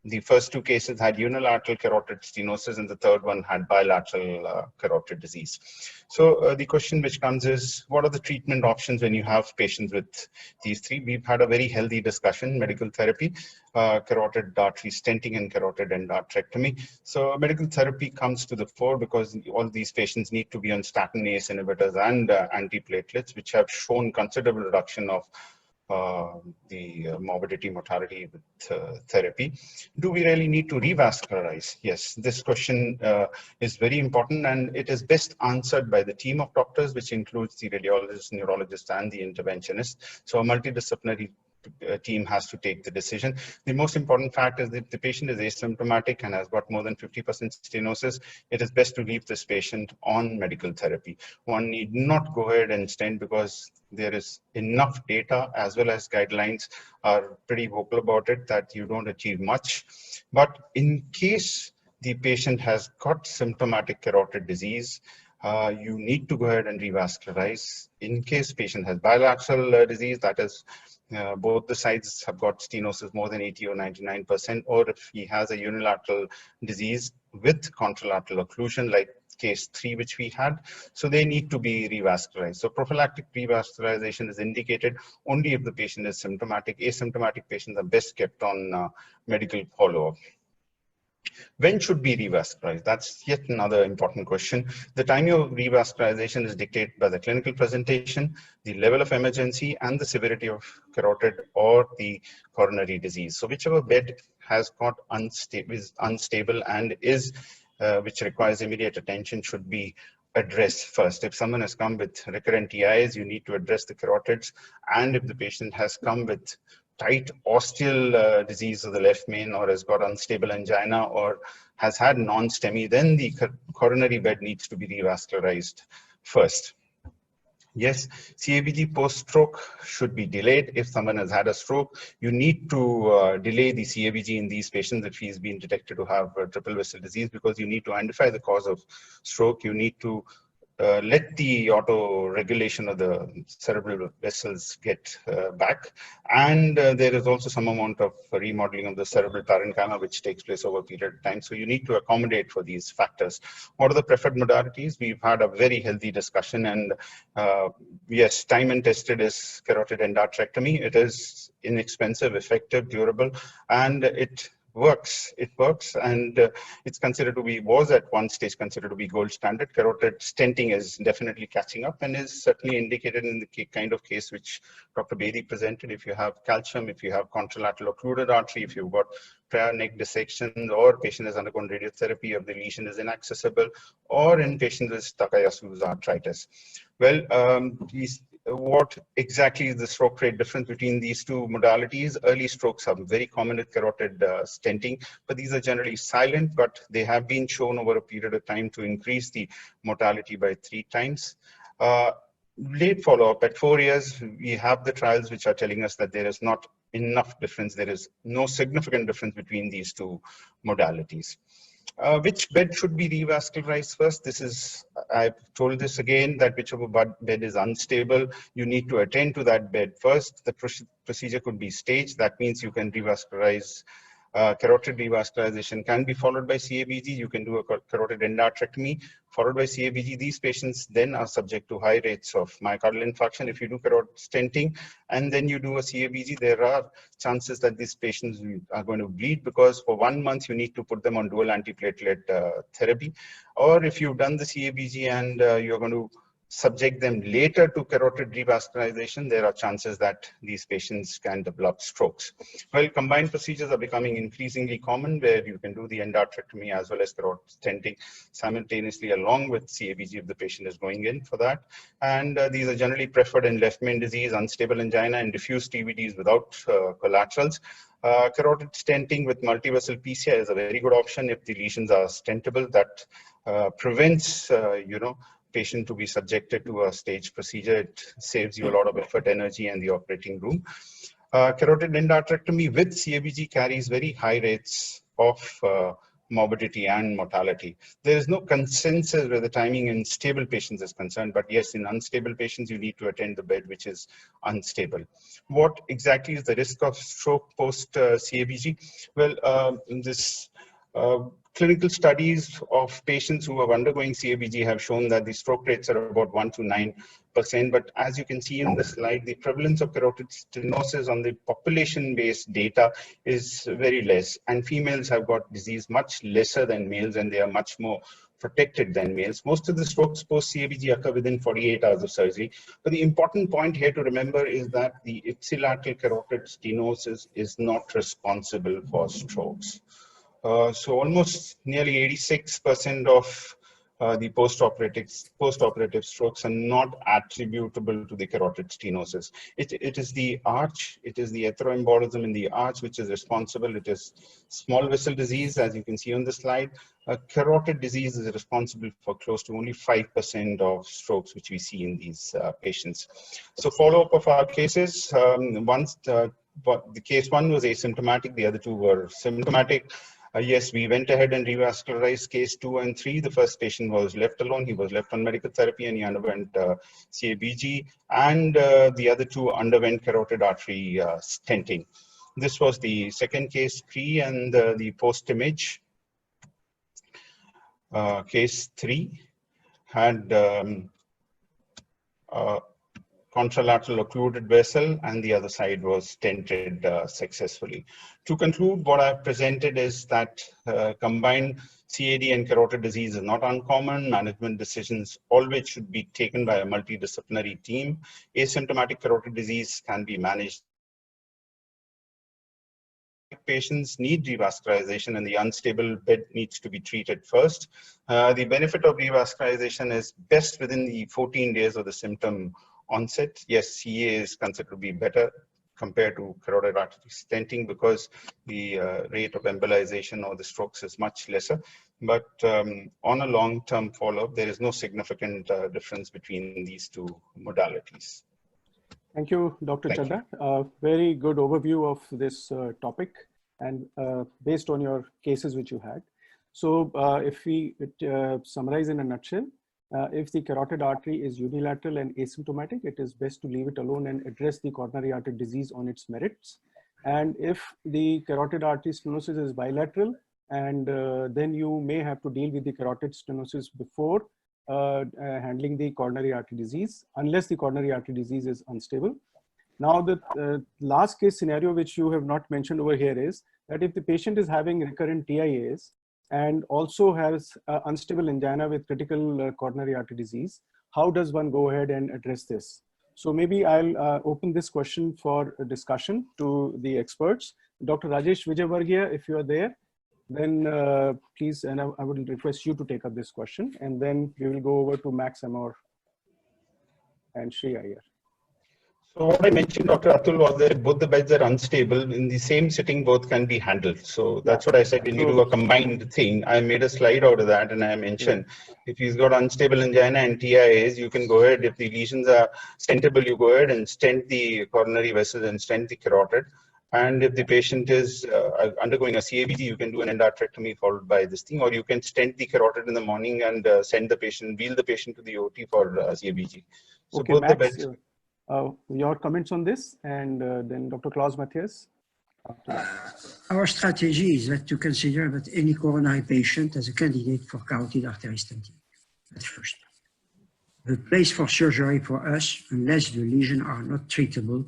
the first 2 cases had unilateral carotid stenosis, and the third one had bilateral carotid disease. So the question which comes is, what are the treatment options when you have patients with these 3? We've had a very healthy discussion: medical therapy, carotid artery stenting, and carotid endarterectomy. So medical therapy comes to the fore because all these patients need to be on statin ACE inhibitors and antiplatelets, which have shown considerable reduction of the morbidity, mortality with therapy. Do we really need to revascularize? Yes, this question is very important, and it is best answered by the team of doctors, which includes the radiologist, neurologist, and the interventionist. So a multidisciplinary team has to take the decision. The most important fact is that if the patient is asymptomatic and has got more than 50% stenosis, it is best to leave this patient on medical therapy. One need not go ahead and stent because there is enough data as well as guidelines are pretty vocal about it that you don't achieve much. But in case the patient has got symptomatic carotid disease, you need to go ahead and revascularize. In case patient has bilateral disease, that is both the sides have got stenosis more than 80 or 99%, or if he has a unilateral disease with contralateral occlusion, like case 3 which we had, so they need to be revascularized. So prophylactic revascularization is indicated only if the patient is symptomatic. Asymptomatic patients are best kept on medical follow-up. When should we revascularize? That's yet another important question. The timing of revascularization is dictated by the clinical presentation, the level of emergency, and the severity of carotid or the coronary disease. So whichever bed has got is unstable and is which requires immediate attention should be addressed first. If someone has come with recurrent TIs, you need to address the carotids. And if the patient has come with tight ostial disease of the left main, or has got unstable angina, or has had non-STEMI, then the coronary bed needs to be revascularized first. Yes, CABG post-stroke should be delayed. If someone has had a stroke, you need to delay the CABG in these patients if he's been detected to have triple vessel disease, because you need to identify the cause of stroke. You need to let the auto-regulation of the cerebral vessels get back. And there is also some amount of remodeling of the cerebral parenchyma, which takes place over a period of time. So you need to accommodate for these factors. What are the preferred modalities? We've had a very healthy discussion, and yes, time and tested is carotid endarterectomy. It is inexpensive, effective, durable, and it works. It works, and it's considered to be, was at one stage considered to be gold standard. Carotid stenting is definitely catching up and is certainly indicated in the kind of case which Dr. Bedi presented. If you have calcium, if you have contralateral occluded artery, if you've got prior neck dissection, or patient has undergone radiotherapy, if the lesion is inaccessible, or in patients with Takayasu's arthritis. Well, what exactly is the stroke rate difference between these two modalities? Early strokes are very common with carotid stenting, but these are generally silent, but they have been shown over a period of time to increase the mortality by 3 times. Late follow-up at 4 years, we have the trials which are telling us that there is not enough difference. There is no significant difference between these two modalities. Which bed should be revascularized first? This is, I've told this again, that whichever bed is unstable, you need to attend to that bed first. The procedure could be staged. That means you can revascularize. Carotid revascularization can be followed by CABG. You can do a carotid endarterectomy followed by CABG. These patients then are subject to high rates of myocardial infarction. If you do carotid stenting and then you do a CABG, there are chances that these patients are going to bleed, because for 1 month you need to put them on dual antiplatelet therapy. Or if you've done the CABG and you're going to subject them later to carotid revascularization, there are chances that these patients can develop strokes. Well, combined procedures are becoming increasingly common, where you can do the endarterectomy as well as carotid stenting simultaneously along with CABG if the patient is going in for that. And these are generally preferred in left main disease, unstable angina, and diffuse TVDs without collaterals. Carotid stenting with multivessel PCI is a very good option if the lesions are stentable. That prevents, patient to be subjected to a staged procedure. It saves you a lot of effort, energy, and the operating room. Carotid endarterectomy with CABG carries very high rates of morbidity and mortality. There is no consensus where the timing in stable patients is concerned, but yes, in unstable patients, you need to attend the bed which is unstable. What exactly is the risk of stroke post CABG? Well, clinical studies of patients who are undergoing CABG have shown that the stroke rates are about 1 to 9%. But as you can see in the slide, the prevalence of carotid stenosis on the population-based data is very less. And females have got disease much lesser than males, and they are much more protected than males. Most of the strokes post CABG occur within 48 hours of surgery. But the important point here to remember is that the ipsilateral carotid stenosis is not responsible for strokes. So almost nearly 86% of the post-operative strokes are not attributable to the carotid stenosis. It is the arch, it is the atheroembolism in the arch which is responsible. It is small vessel disease, as you can see on the slide. Carotid disease is responsible for close to only 5% of strokes which we see in these patients. So follow-up of our cases, the case 1 was asymptomatic, the other 2 were symptomatic. Yes, we went ahead and revascularized case 2 and 3. The first patient was left alone. He was left on medical therapy and he underwent CABG, and the other 2 underwent carotid artery stenting. This was the second case 3, and the post-image case 3 had contralateral occluded vessel, and the other side was stented successfully. To conclude, what I've presented is that combined CAD and carotid disease is not uncommon. Management decisions always should be taken by a multidisciplinary team. Asymptomatic carotid disease can be managed. Patients need revascularization, and the unstable bed needs to be treated first. The benefit of revascularization is best within the 14 days of the symptom onset. Yes, CA is considered to be better compared to carotid artery stenting because the rate of embolization or the strokes is much lesser. But on a long-term follow-up, there is no significant difference between these 2 modalities. Thank you, Dr. Chadha. Very good overview of this topic, and based on your cases which you had. So if we summarize in a nutshell, if the carotid artery is unilateral and asymptomatic, it is best to leave it alone and address the coronary artery disease on its merits. And if the carotid artery stenosis is bilateral, and then you may have to deal with the carotid stenosis before handling the coronary artery disease, unless the coronary artery disease is unstable. Now, the last case scenario, which you have not mentioned over here, is that if the patient is having recurrent TIAs and also has unstable angina with critical coronary artery disease, how does one go ahead and address this? So maybe I'll open this question for a discussion to the experts. Dr. Rajesh Vijayvargiya, if you are there, then please, and I would request you to take up this question, and then we will go over to Max Amor and Sri Iyer. So what I mentioned, Dr. Atul, was that both the beds are unstable. In the same sitting, both can be handled. So that's what I said when you do a combined thing. I made a slide out of that, and I mentioned if he's got unstable angina and TIAs, you can go ahead. If the lesions are stentable, you go ahead and stent the coronary vessels and stent the carotid. And if the patient is undergoing a CABG, you can do an endarterectomy followed by this thing, or you can stent the carotid in the morning and send the patient, wheel the patient to the OT for CABG. So Okay, both Max, the your comments on this, and then Dr. Klaus Matthias. Our strategy is that to consider that any coronary patient as a candidate for carotid artery stenting. At first, the place for surgery for us, unless the lesions are not treatable,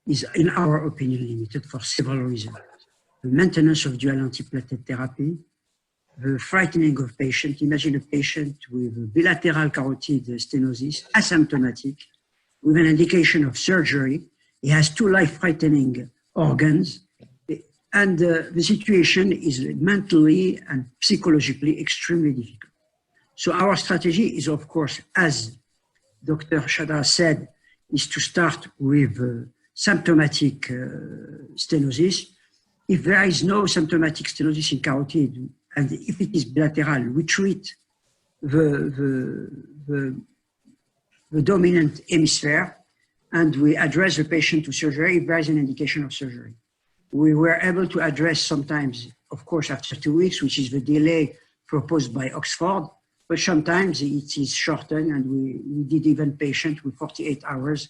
is, in our opinion, limited for several reasons. The maintenance of dual antiplatelet therapy, the frightening of patients. Imagine a patient with bilateral carotid stenosis, asymptomatic, with an indication of surgery. He has two life-threatening organs, and the situation is mentally and psychologically extremely difficult. So our strategy is, of course, as Dr. Shada said, is to start with symptomatic stenosis. If there is no symptomatic stenosis in carotid, and if it is bilateral, we treat the dominant hemisphere, and we address the patient to surgery if there is an indication of surgery. We were able to address sometimes, of course, after 2 weeks, which is the delay proposed by Oxford, but sometimes it is shortened, and we did even patient with 48 hours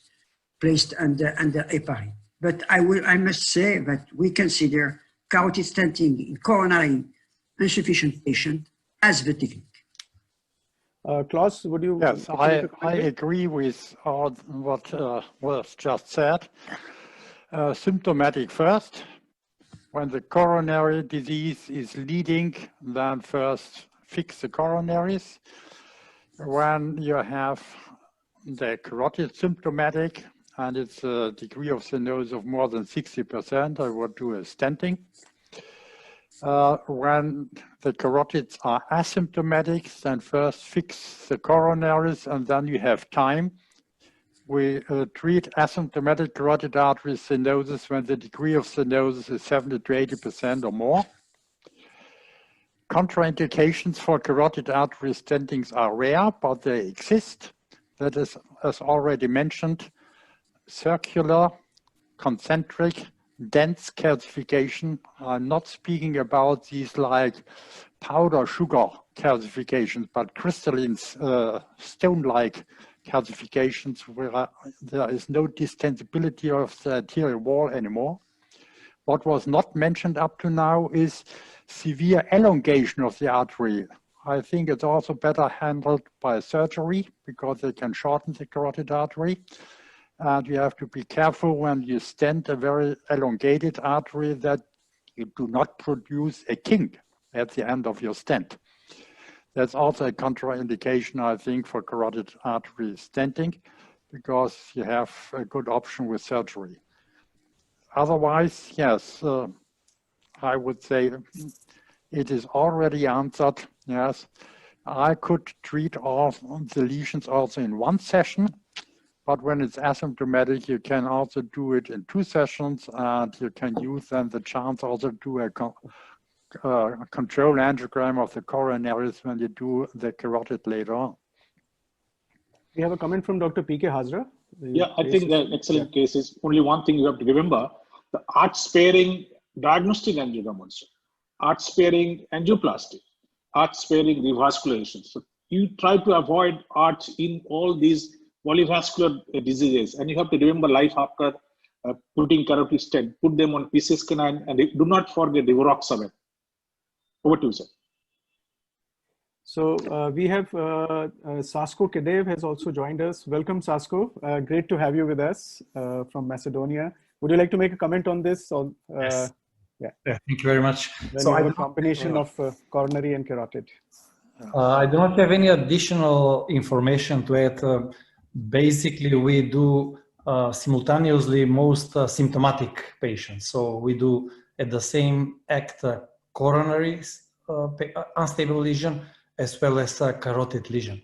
placed under heparin. But I must say that we consider carotid stenting in coronary insufficient patient as the technique. Klaus, would you? Yes, I agree with all what was just said. Symptomatic first. When the coronary disease is leading, then first fix the coronaries. When you have the carotid symptomatic and it's a degree of stenosis of more than 60%, I would do a stenting. When the carotids are asymptomatic, then first fix the coronaries, and then you have time. We treat asymptomatic carotid artery stenosis when the degree of stenosis is 70 to 80% or more. Contraindications for carotid artery stentings are rare, but they exist. That is, as already mentioned, circular, concentric, dense calcification. I'm not speaking about these like powder sugar calcifications, but crystalline stone-like calcifications where there is no distensibility of the arterial wall anymore. What was not mentioned up to now is severe elongation of the artery. I think it's also better handled by surgery because they can shorten the carotid artery. And you have to be careful when you stent a very elongated artery that you do not produce a kink at the end of your stent. That's also a contraindication, I think, for carotid artery stenting because you have a good option with surgery. Otherwise, yes, I would say it is already answered. Yes, I could treat all the lesions also in one session, but when it's asymptomatic, you can also do it in 2 sessions, and you can use then the chance also to do a control angiogram of the coronaries when you do the carotid later on. We have a comment from Dr. P.K. Hazra. Yeah, I think the excellent case is only one thing you have to remember: the arch-sparing diagnostic angiogram also, arch-sparing angioplasty, arch-sparing revascularization. So you try to avoid arch in all these polyvascular diseases, and you have to remember life after putting carotid stent. Put them on PCSK9, and do not forget the rivaroxaban. Over to you, sir. So we have Sasko Kedev has also joined us. Welcome, Sasko. Great to have you with us from Macedonia. Would you like to make a comment on this? Or, yes. Yeah. Yeah, thank you very much. So I have a combination of coronary and carotid. I do not have any additional information to add. Basically, we do simultaneously most symptomatic patients. So we do at the same act coronary unstable lesion as well as a carotid lesion.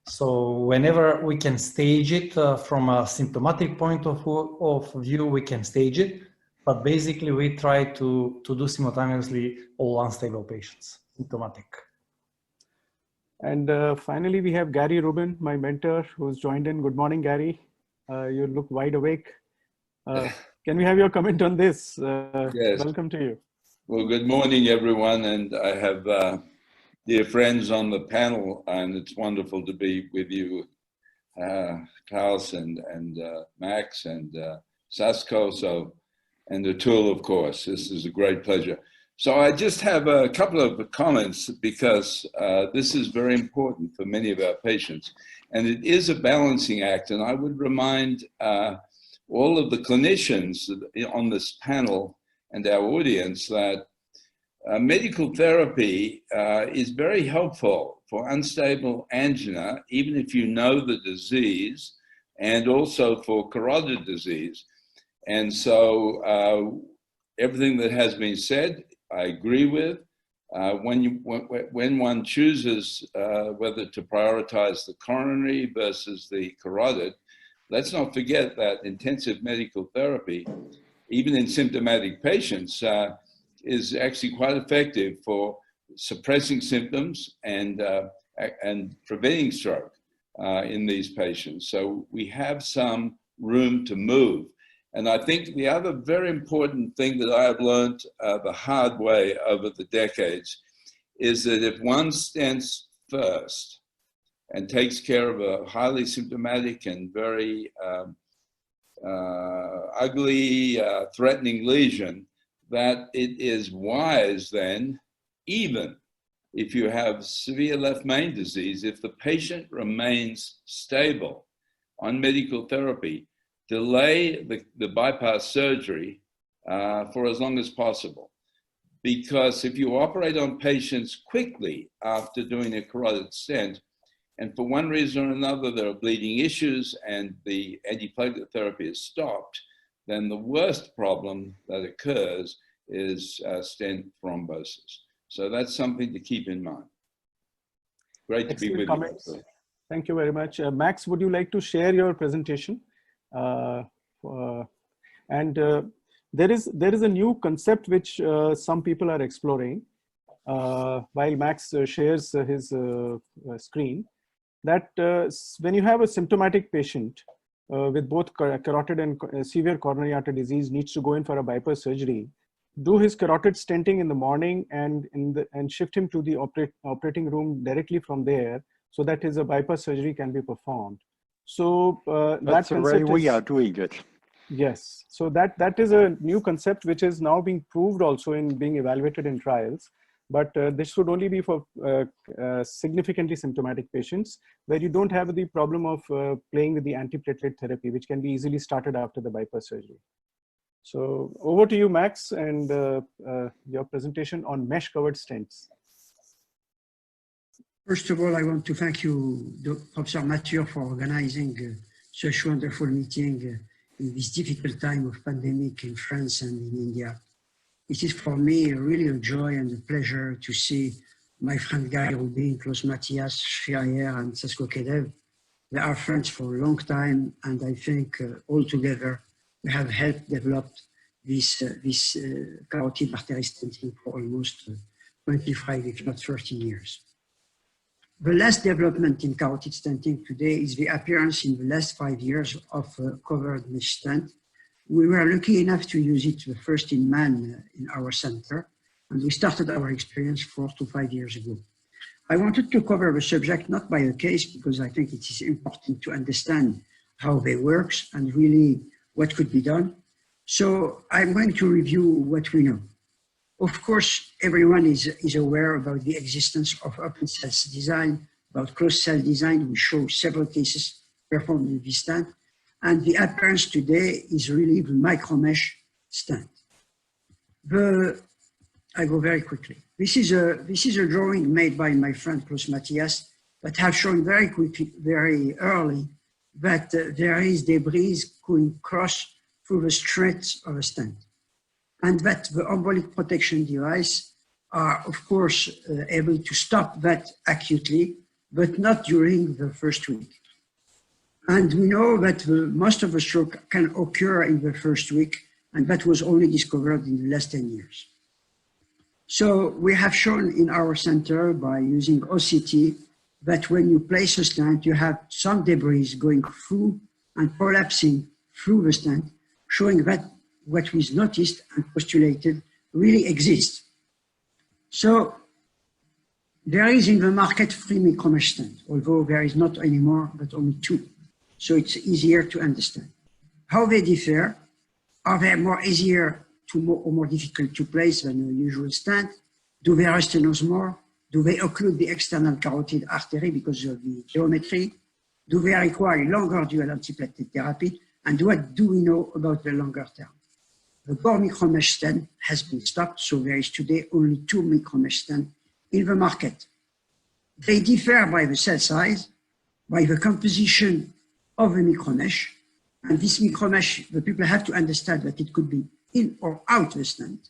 So whenever we can stage it from a symptomatic point of view, we can stage it. But basically, we try to do simultaneously all unstable patients, symptomatic. And finally, we have Gary Rubin, my mentor, who's joined in. Good morning, Gary. You look wide awake. Can we have your comment on this? Yes. Welcome to you. Well, good morning, everyone. And I have dear friends on the panel, and it's wonderful to be with you, Klaus and Max and Sasko, and Atul, of course. This is a great pleasure. So I just have a couple of comments because this is very important for many of our patients. And it is a balancing act. And I would remind all of the clinicians on this panel and our audience that medical therapy is very helpful for unstable angina, even if you know the disease, and also for carotid disease. And so everything that has been said, I agree with. When one chooses whether to prioritize the coronary versus the carotid, let's not forget that intensive medical therapy, even in symptomatic patients, is actually quite effective for suppressing symptoms and preventing stroke in these patients. So we have some room to move. And I think the other very important thing that I have learned the hard way over the decades is that if one stents first and takes care of a highly symptomatic and very ugly, threatening lesion, that it is wise then, even if you have severe left main disease, if the patient remains stable on medical therapy, delay the bypass surgery for as long as possible. Because if you operate on patients quickly after doing a carotid stent, and for one reason or another there are bleeding issues and the antiplatelet therapy is stopped, then the worst problem that occurs is stent thrombosis. So that's something to keep in mind. Great to be with you. Thank you very much. Max, would you like to share your presentation? There is a new concept which some people are exploring while Max shares his screen, that when you have a symptomatic patient with both carotid and severe coronary artery disease needs to go in for a bypass surgery, do his carotid stenting in the morning and shift him to the operating room directly from there so that his bypass surgery can be performed. So that's the way we are doing it. Yes, so that is a new concept which is now being proved also in being evaluated in trials. But this should only be for significantly symptomatic patients where you don't have the problem of playing with the antiplatelet therapy, which can be easily started after the bypass surgery. So over to you, Max, and your presentation on mesh-covered stents. First of all, I want to thank you, Professor Mathieu, for organizing such wonderful meeting in this difficult time of pandemic in France and in India. It is for me really a joy and a pleasure to see my friend Gary Rubin, Klaus Matthias, Sri Iyer, and Sasko Kedev. They are friends for a long time, and I think all together we have helped develop this carotid artery stenting for almost 25, if not 30 years. The last development in carotid stenting today is the appearance in the last 5 years of a covered mesh stent. We were lucky enough to use it the first in man in our center, and we started our experience 4 to 5 years ago. I wanted to cover the subject not by a case because I think it is important to understand how they work and really what could be done. So I'm going to review what we know. Of course, everyone is aware about the existence of open cells design, about closed cell design. We show several cases performed in this stent. And the appearance today is really the micromesh stent. I go very quickly. This is a drawing made by my friend Klaus Matthias that have shown very quickly, very early, that there is debris going cross through the struts of a stent. And that the embolic protection device are, of course, able to stop that acutely, but not during the first week. And we know that most of the stroke can occur in the first week, and that was only discovered in the last 10 years. So we have shown in our center by using OCT that when you place a stent, you have some debris going through and collapsing through the stent, showing that what was noticed and postulated really exists. So there is in the market 3 micromesh stents, although there is not anymore, but only 2. So it's easier to understand. How they differ? Are they more easier or more difficult to place than a usual stent? Do they restenoze more? Do they occlude the external carotid artery because of the geometry? Do they require longer dual antiplatelet therapy? And what do we know about the longer term? The core micromesh stent has been stopped, so there is today only 2 micromesh stents in the market. They differ by the cell size, by the composition of the micromesh, and this micromesh, the people have to understand that it could be in or out the stent,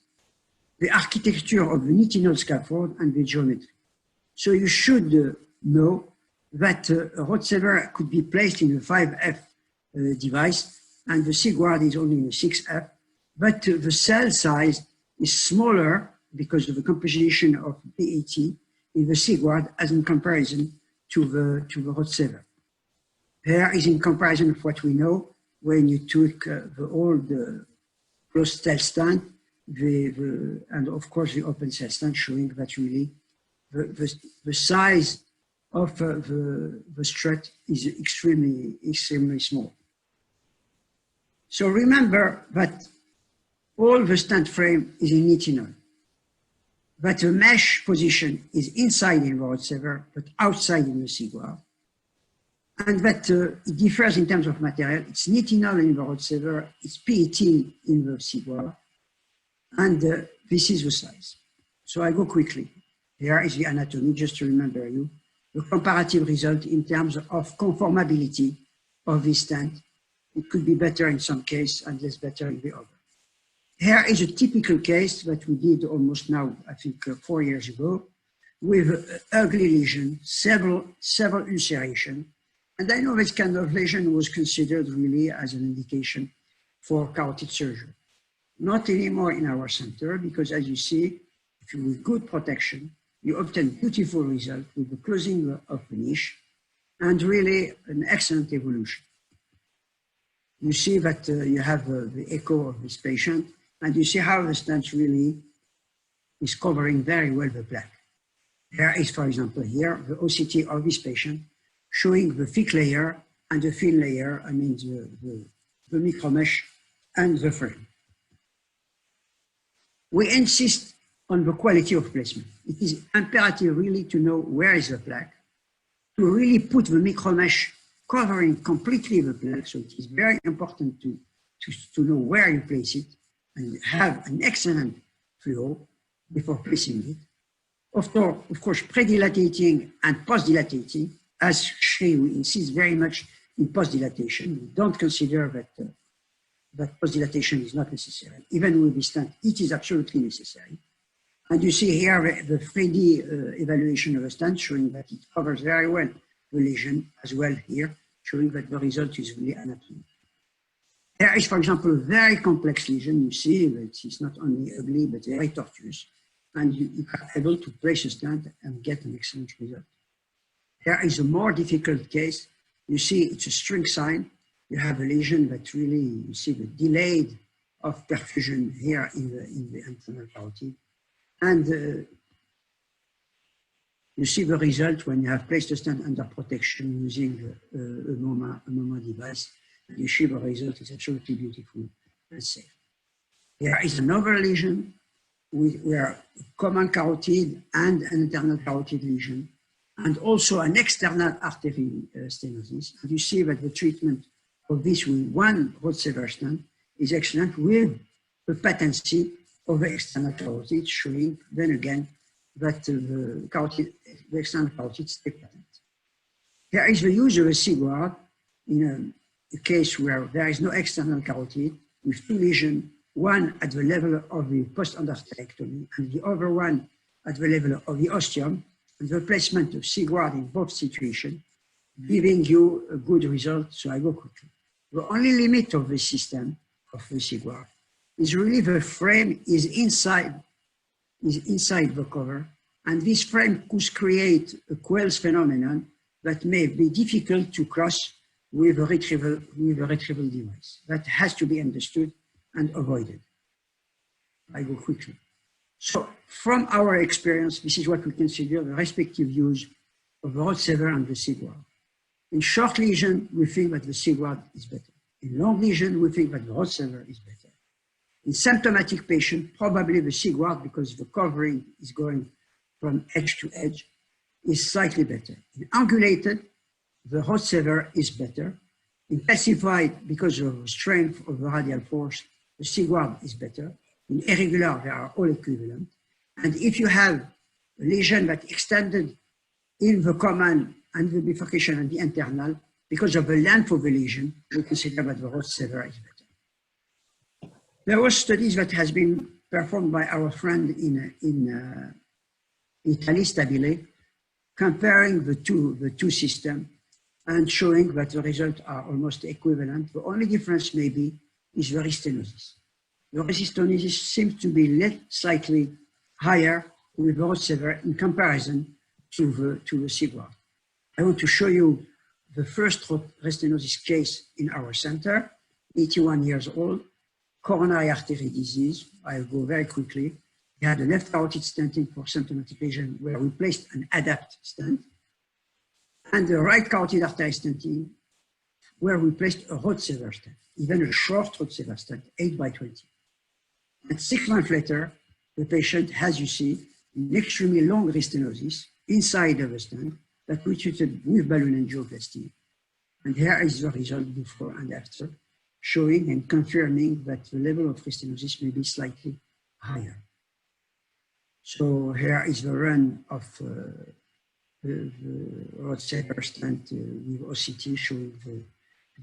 the architecture of the nitinol scaffold, and the geometry. So you should know that a Rotsaver could be placed in a 5F device, and the Sigward is only in a 6F, but the cell size is smaller because of the composition of PAT in the Sigward as in comparison to the Rotsaver. Here is in comparison of what we know when you took the old closed cell stent, and of course the open cell stent, showing that really the size of the strut is extremely small. So remember that all the stent frame is in nitinol, but the mesh position is inside in the Rotsaver, but outside in the Sigward. And that it differs in terms of material. It's nitinol in the Rotsaver, it's PET in the Sigward, and this is the size. So I go quickly. Here is the anatomy, just to remember you. The comparative result in terms of conformability of this stent. It could be better in some case and less better in the other. Here is a typical case that we did almost now, I think 4 years ago, with ugly lesion, several ulceration. And I know this kind of lesion was considered really as an indication for carotid surgery. Not anymore in our center, because as you see, if you with good protection, you obtain beautiful result with the closing of the niche and really an excellent evolution. You see that you have the echo of this patient, and you see how the stent really is covering very well the plaque. There is, for example, here, the OCT of this patient showing the thick layer and the thin layer, I mean the micromesh and the frame. We insist on the quality of placement. It is imperative really to know where is the plaque, to really put the micromesh covering completely the plaque. So it is very important to know where you place it and have an excellent flow before placing it. Of course, pre-dilatating and post-dilatating, as Shri, we insist very much in post-dilatation. We don't consider that post-dilatation is not necessary. Even with the stent, it is absolutely necessary. And you see here the 3D evaluation of a stent showing that it covers very well the lesion as well here, showing that the result is really anatomic. There is, for example, a very complex lesion. You see that it's not only ugly, but very tortuous. And you are able to place a stent and get an excellent result. There is a more difficult case. You see it's a string sign. You have a lesion that really, you see the delayed of perfusion here in the internal carotid. And you see the result when you have placed a stent under protection using a MOMA device. You see the result is absolutely beautiful and safe. There is another lesion where common carotid and an internal carotid lesion, and also an external artery stenosis. And you see that the treatment of this with one Rotsaver stent is excellent with the patency of the external carotid, showing then again that the external carotid stay patent. Here is the use of a Sigward in a case where there is no external carotid with 2 lesions, one at the level of the post-endarterectomy and the other one at the level of the ostium, and the placement of Sigward in both situations, giving you a good result. So I go quickly. The only limit of the system of the Sigward is really the frame is inside the cover, and this frame could create a Quell's phenomenon that may be difficult to cross with a retrieval device. That has to be understood and avoided. I go quickly. So from our experience, this is what we consider the respective use of the Rod-Sever and the Sigward. In short lesion, we think that the Sigward is better. In long lesion, we think that the Rod-Sever is better. In symptomatic patient, probably the Sigward, because the covering is going from edge to edge, is slightly better. In angulated, the Rod-Sever is better. In calcified, because of the strength of the radial force, the Sigward is better. In irregular, they are all equivalent. And if you have a lesion that extended in the common and the bifurcation and the internal, because of the length of the lesion, we consider that the Rod-Sever is better. There were studies that has been performed by our friend in Italy, Stabile, comparing the two systems and showing that the results are almost equivalent. The only difference maybe is the restenosis. The restenosis seems to be slightly higher with the Rod-Sever in comparison to the Sigward. I want to show you the first restenosis case in our center, 81 years old, coronary artery disease. I'll go very quickly. We had a left carotid stenting for symptomatic lesion where we placed an ADAPT stent, and the right carotid artery stenting where we placed a Rod-Sever stent, even a short Rod-Sever stent, 8x20. And 6 months later, the patient has, you see, an extremely long restenosis inside of the stent that we treated with balloon angioplasty. And here is the result before and after, showing and confirming that the level of restenosis may be slightly higher. So here is the run of the Rod-Sever stent with OCT showing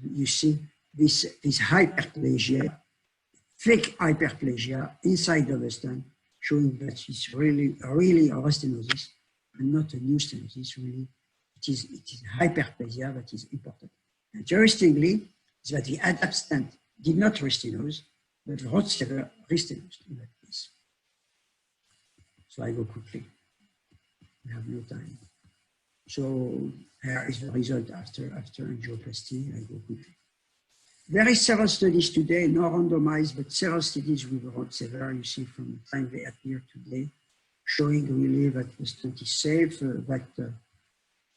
you see this hyperplasia, thick hyperplasia inside of the stent, showing that it's really a restenosis and not a new stenosis. Really, it is hyperplasia that is important. Interestingly, is that the ADAPT stent did not restenose, but the Rod-Sever restenosed in that case. So I go quickly. We have no time. So here is the result after angioplasty. I go quickly. There is several studies today, not randomized, but several studies with Rod-Sever, you see from the time they appear today, showing really that the stent is safe, that the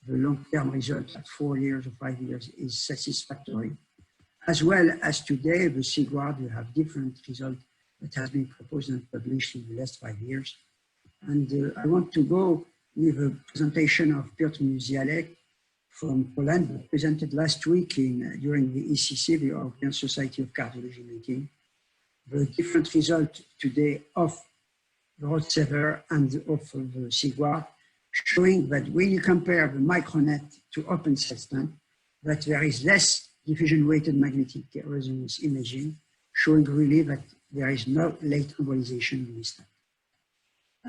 long-term result at 4 years or 5 years is satisfactory. As well as today, the Sigward, you have different results that has been proposed and published in the last 5 years. And I want to go with a presentation of Piotr Muzialek from Poland, presented last week during the ECC, the European Society of Cardiology meeting. The different results today of the Rod-Sever and of the Sigward, showing that when you compare the micronet to open cell stent, that there is less diffusion-weighted magnetic resonance imaging, showing really that there is no late embolization in this stent.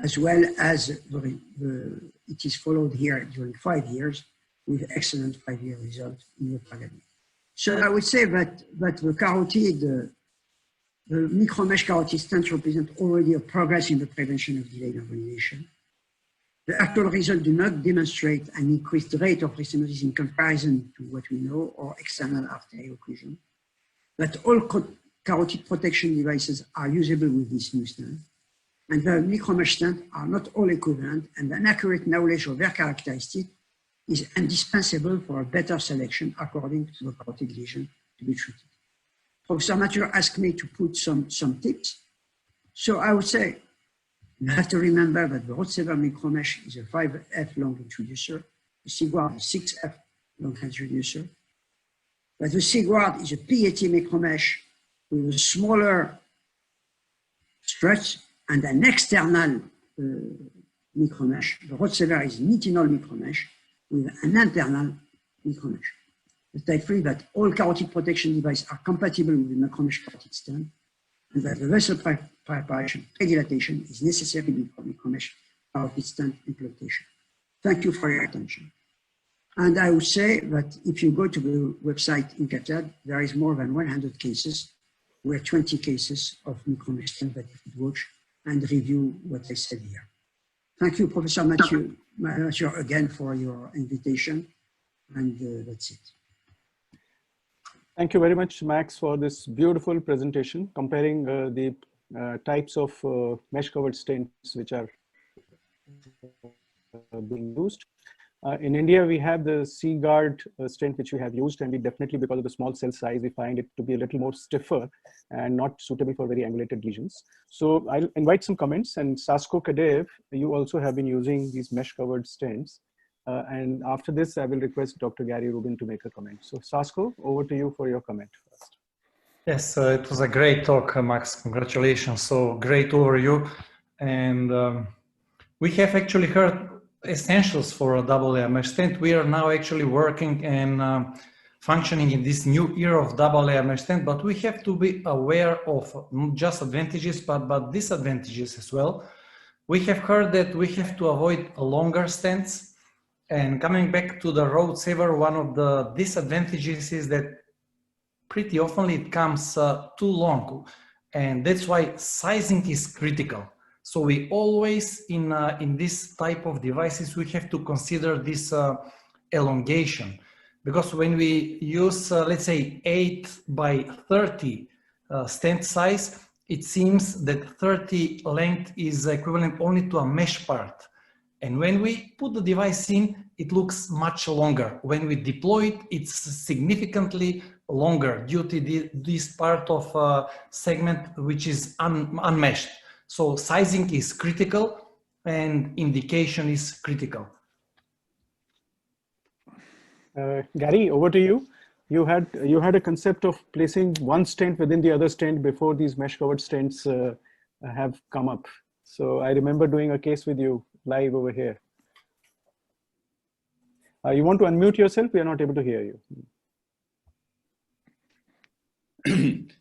As well as it is followed here during 5 years with excellent 5-year results in the paradigm. So I would say that the carotid, the micromesh carotid stents represent already a progress in the prevention of delayed embolization. The actual results do not demonstrate an increased rate of restenosis in comparison to what we know or external arterial occlusion. But all carotid protection devices are usable with this new stent. And the micromesh stents are not all equivalent, and an accurate knowledge of their characteristics is indispensable for a better selection according to the carotid lesion to be treated. Professor Mathieu asked me to put some tips. So I would say, you have to remember that the Rod-Sever micromesh is a 5F long introducer, the Sigward is a 6F long introducer, but the Sigward is a PAT micromesh with a smaller stretch and an external micromesh. The Rod-Sever is nitinol micromesh with an internal micromesh. But I feel that all carotid protection devices are compatible with the micromesh carotid stent, and that the vessel preparation, predilatation is necessary before micromesh carotid stent implantation. Thank you for your attention. And I would say that if you go to the website in Carotid, there is more than 100 cases, where 20 cases of micromesh stent that you could watch and review what I said here. Thank you, Professor Mathieu, again for your invitation, and that's it. Thank you very much, Max, for this beautiful presentation comparing the types of mesh-covered stents which are being used. In India, we have the C-Guard stent which we have used, and we definitely, because of the small cell size, we find it to be a little more stiffer and not suitable for very angulated lesions. So I'll invite some comments. And Sasko Kadev, you also have been using these mesh-covered stents. And after this, I will request Dr. Gary Rubin to make a comment. So Sasko, over to you for your comment first. Yes, it was a great talk, Max. Congratulations. So great overview. And we have actually heard essentials for a AA mesh stent. We are now actually working and functioning in this new era of AA mesh stent, but we have to be aware of not just advantages, but disadvantages as well. We have heard that we have to avoid longer stents. And coming back to the road saver, one of the disadvantages is that pretty often it comes too long. And that's why sizing is critical. So we always, in this type of devices, we have to consider this elongation. Because when we use, let's say, 8x30 stent size, it seems that 30 length is equivalent only to a mesh part. And when we put the device in, it looks much longer. When we deploy it, it's significantly longer due to this part of segment which is unmeshed. So sizing is critical and indication is critical. Gary, over to you. You had a concept of placing one stent within the other stent before these mesh-covered stents have come up. So I remember doing a case with you live over here. You want to unmute yourself? We are not able to hear you.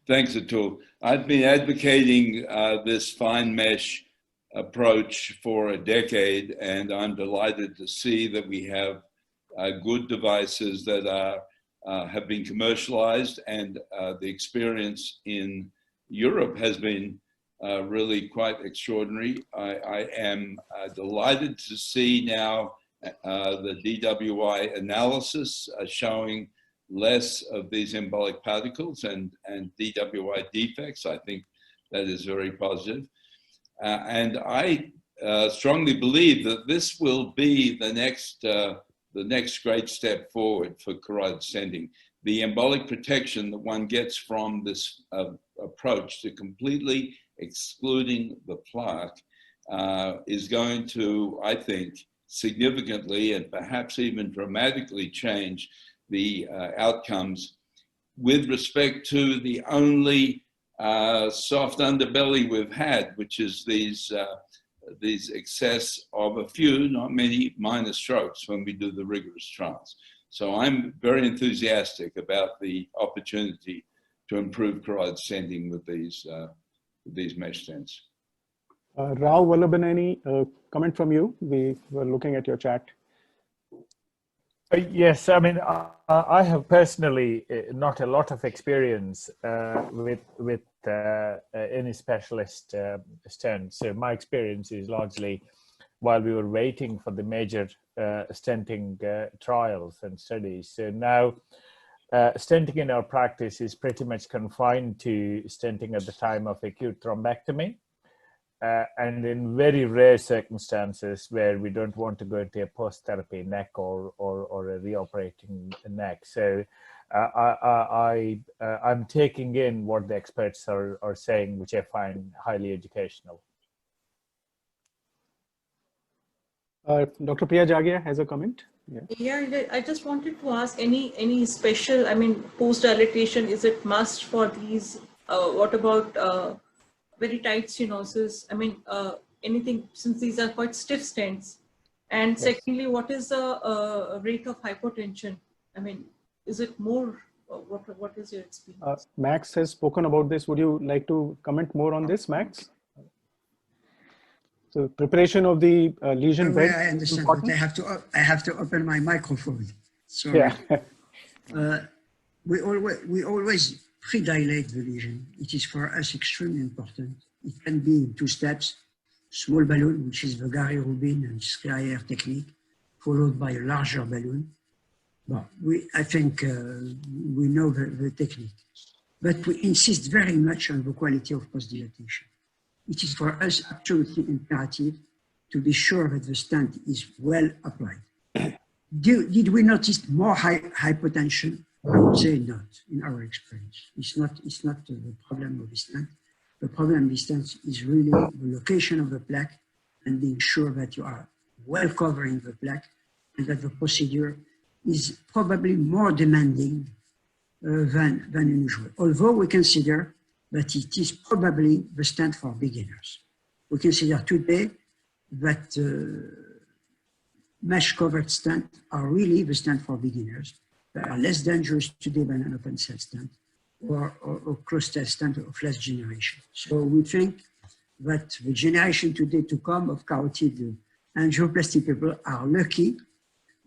Thanks, Atul. I've been advocating this fine mesh approach for a decade, and I'm delighted to see that we have good devices that have been commercialized, and the experience in Europe has been really quite extraordinary. I am delighted to see now the DWI analysis showing less of these embolic particles and DWI defects. I think that is very positive. And I strongly believe that this will be the next great step forward for carotid stenting. The embolic protection that one gets from this approach to completely excluding the plaque is going to, I think, significantly and perhaps even dramatically change the outcomes with respect to the only soft underbelly we've had, which is these excess of a few, not many, minor strokes when we do the rigorous trials. So I'm very enthusiastic about the opportunity to improve carotid stenting with these mesh stents. Rao Vallabhaneni, comment from you. We were looking at your chat. Yes, I mean, I have personally not a lot of experience with any specialist stents. So my experience is largely while we were waiting for the major stenting trials and studies. So now stenting in our practice is pretty much confined to stenting at the time of acute thrombectomy. And in very rare circumstances where we don't want to go into a post-therapy neck or a reoperating neck. So I'm taking in what the experts are saying, which I find highly educational. Dr. Priya Jagia has a comment. Yeah, I just wanted to ask any special, I mean, post-dilatation, is it must for these? What about very tight stenosis? I mean, anything, since these are quite stiff stents. And yes. Secondly, what is the rate of hypotension? I mean, is it more, what is your experience? Max has spoken about this. Would you like to comment more on this, Max? So preparation of the lesion bed. I understand, but I have to open my microphone. Sorry. Yeah. We always pre-dilate the lesion. It is for us extremely important. It can be in 2 steps: small balloon, which is the Gary Rubin and Schreier technique, followed by a larger balloon. Well, I think we know the technique, but we insist very much on the quality of post-dilatation. It is for us absolutely imperative to be sure that the stent is well applied. Did we notice more hypotension? I would say not, in our experience. It's not the problem of the stent. The problem of the stent is really the location of the plaque and being sure that you are well covering the plaque and that the procedure is probably more demanding than usual. Although we consider that it is probably the stent for beginners. We consider today that mesh-covered stents are really the stent for beginners. They are less dangerous today than an open cell stent or closed cell stent of last generation. So we think that the generation today to come of carotid angioplasty people are lucky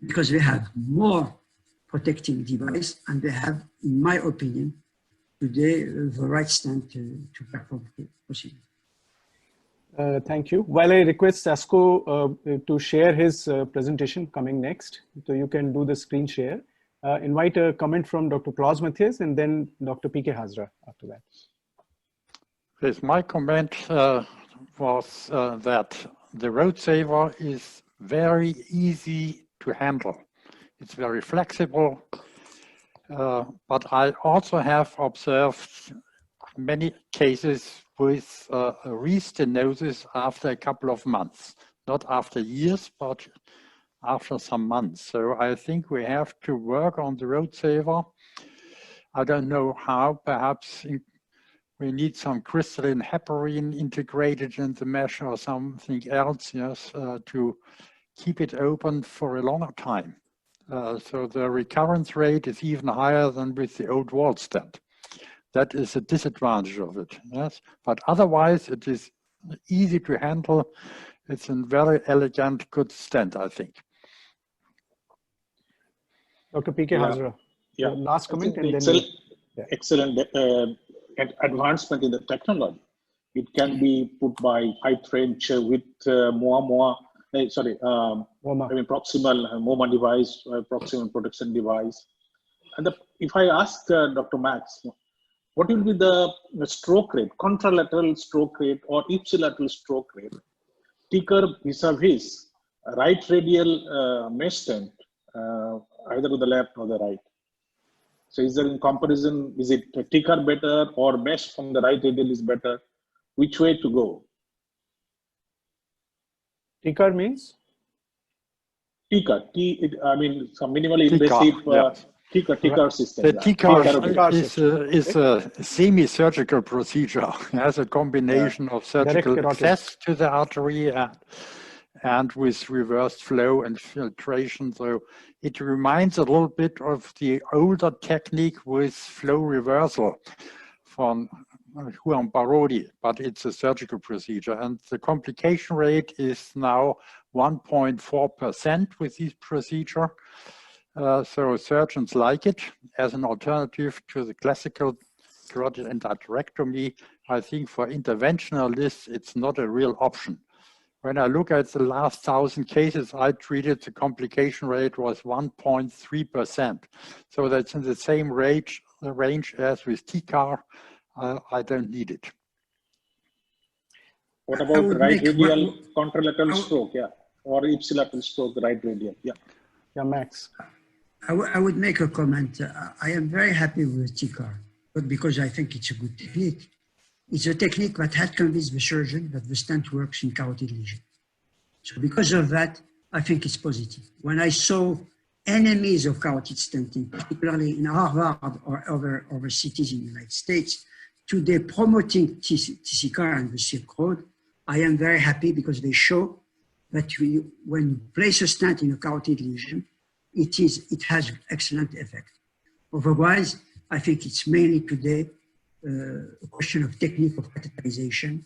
because they have more protecting device and they have, in my opinion, today the right stent to perform the procedure. Thank you. While I request Sasko to share his presentation coming next, so you can do the screen share. Invite a comment from Dr. Klaus Matthias and then Dr. P.K. Hazra after that. Yes, my comment was that the road saver is very easy to handle. It's very flexible, but I also have observed many cases with a restenosis after a couple of months, not after years, but after some months. So I think we have to work on the road saver. I don't know how, perhaps we need some crystalline heparin integrated in the mesh or something else, yes, to keep it open for a longer time. So the recurrence rate is even higher than with the old wall stent. That is a disadvantage of it, yes. But otherwise, it is easy to handle. It's a very elegant, good stent, I think. Dr. P.K. Hazra, last comment and excellent, then... Excellent advancement in the technology. It can be put by height range with MOMA proximal MOMA device, proximal protection device. And if I ask Dr. Max, what will be the stroke rate, contralateral stroke rate or ipsilateral stroke rate, TCAR vis-a-vis right radial mesh stent, either to the left or the right? So is there in comparison, is it TCAR better or mesh from the right radial is better? Which way to go? TCAR means? TCAR, I mean, some minimally invasive TCAR system. The TCAR is a semi-surgical procedure. It has a combination of surgical access to the artery and with reversed flow and filtration. So it reminds a little bit of the older technique with flow reversal from Juan Barodi, but it's a surgical procedure. And the complication rate is now 1.4% with this procedure. So surgeons like it as an alternative to the classical carotid endarterectomy. I think for interventionalists, it's not a real option. When I look at the last 1,000 cases I treated, the complication rate was 1.3%. So that's in the same range as with TCAR. I don't need it. What about right radial contralateral stroke, or ipsilateral stroke, right radial, Yeah, Max. I would make a comment. I am very happy with TCAR, but because I think it's a good technique. It's a technique that had convinced the surgeon that the stent works in carotid lesion. So because of that, I think it's positive. When I saw enemies of carotid stenting, particularly in Harvard or other cities in the United States, today promoting TCAR and the Silk Road, I am very happy because they show that when you place a stent in a carotid lesion, it has excellent effect. Otherwise, I think it's mainly today a question of technique of catheterization.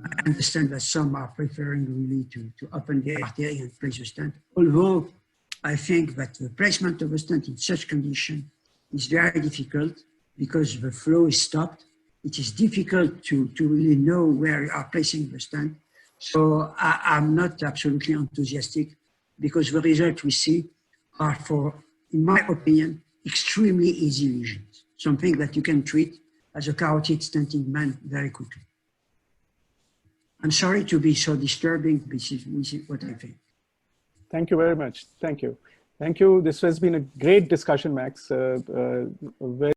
I understand that some are preferring really to open the artery and place a stent, although I think that the placement of a stent in such condition is very difficult because the flow is stopped. It is difficult to really know where you are placing the stent. So I'm not absolutely enthusiastic because the results we see are for in my opinion, extremely easy lesions, something that you can treat as a carotid stenting man very quickly. I'm sorry to be so disturbing, but this is what I think. Thank you very much. Thank you. Thank you. This has been a great discussion, Max. Very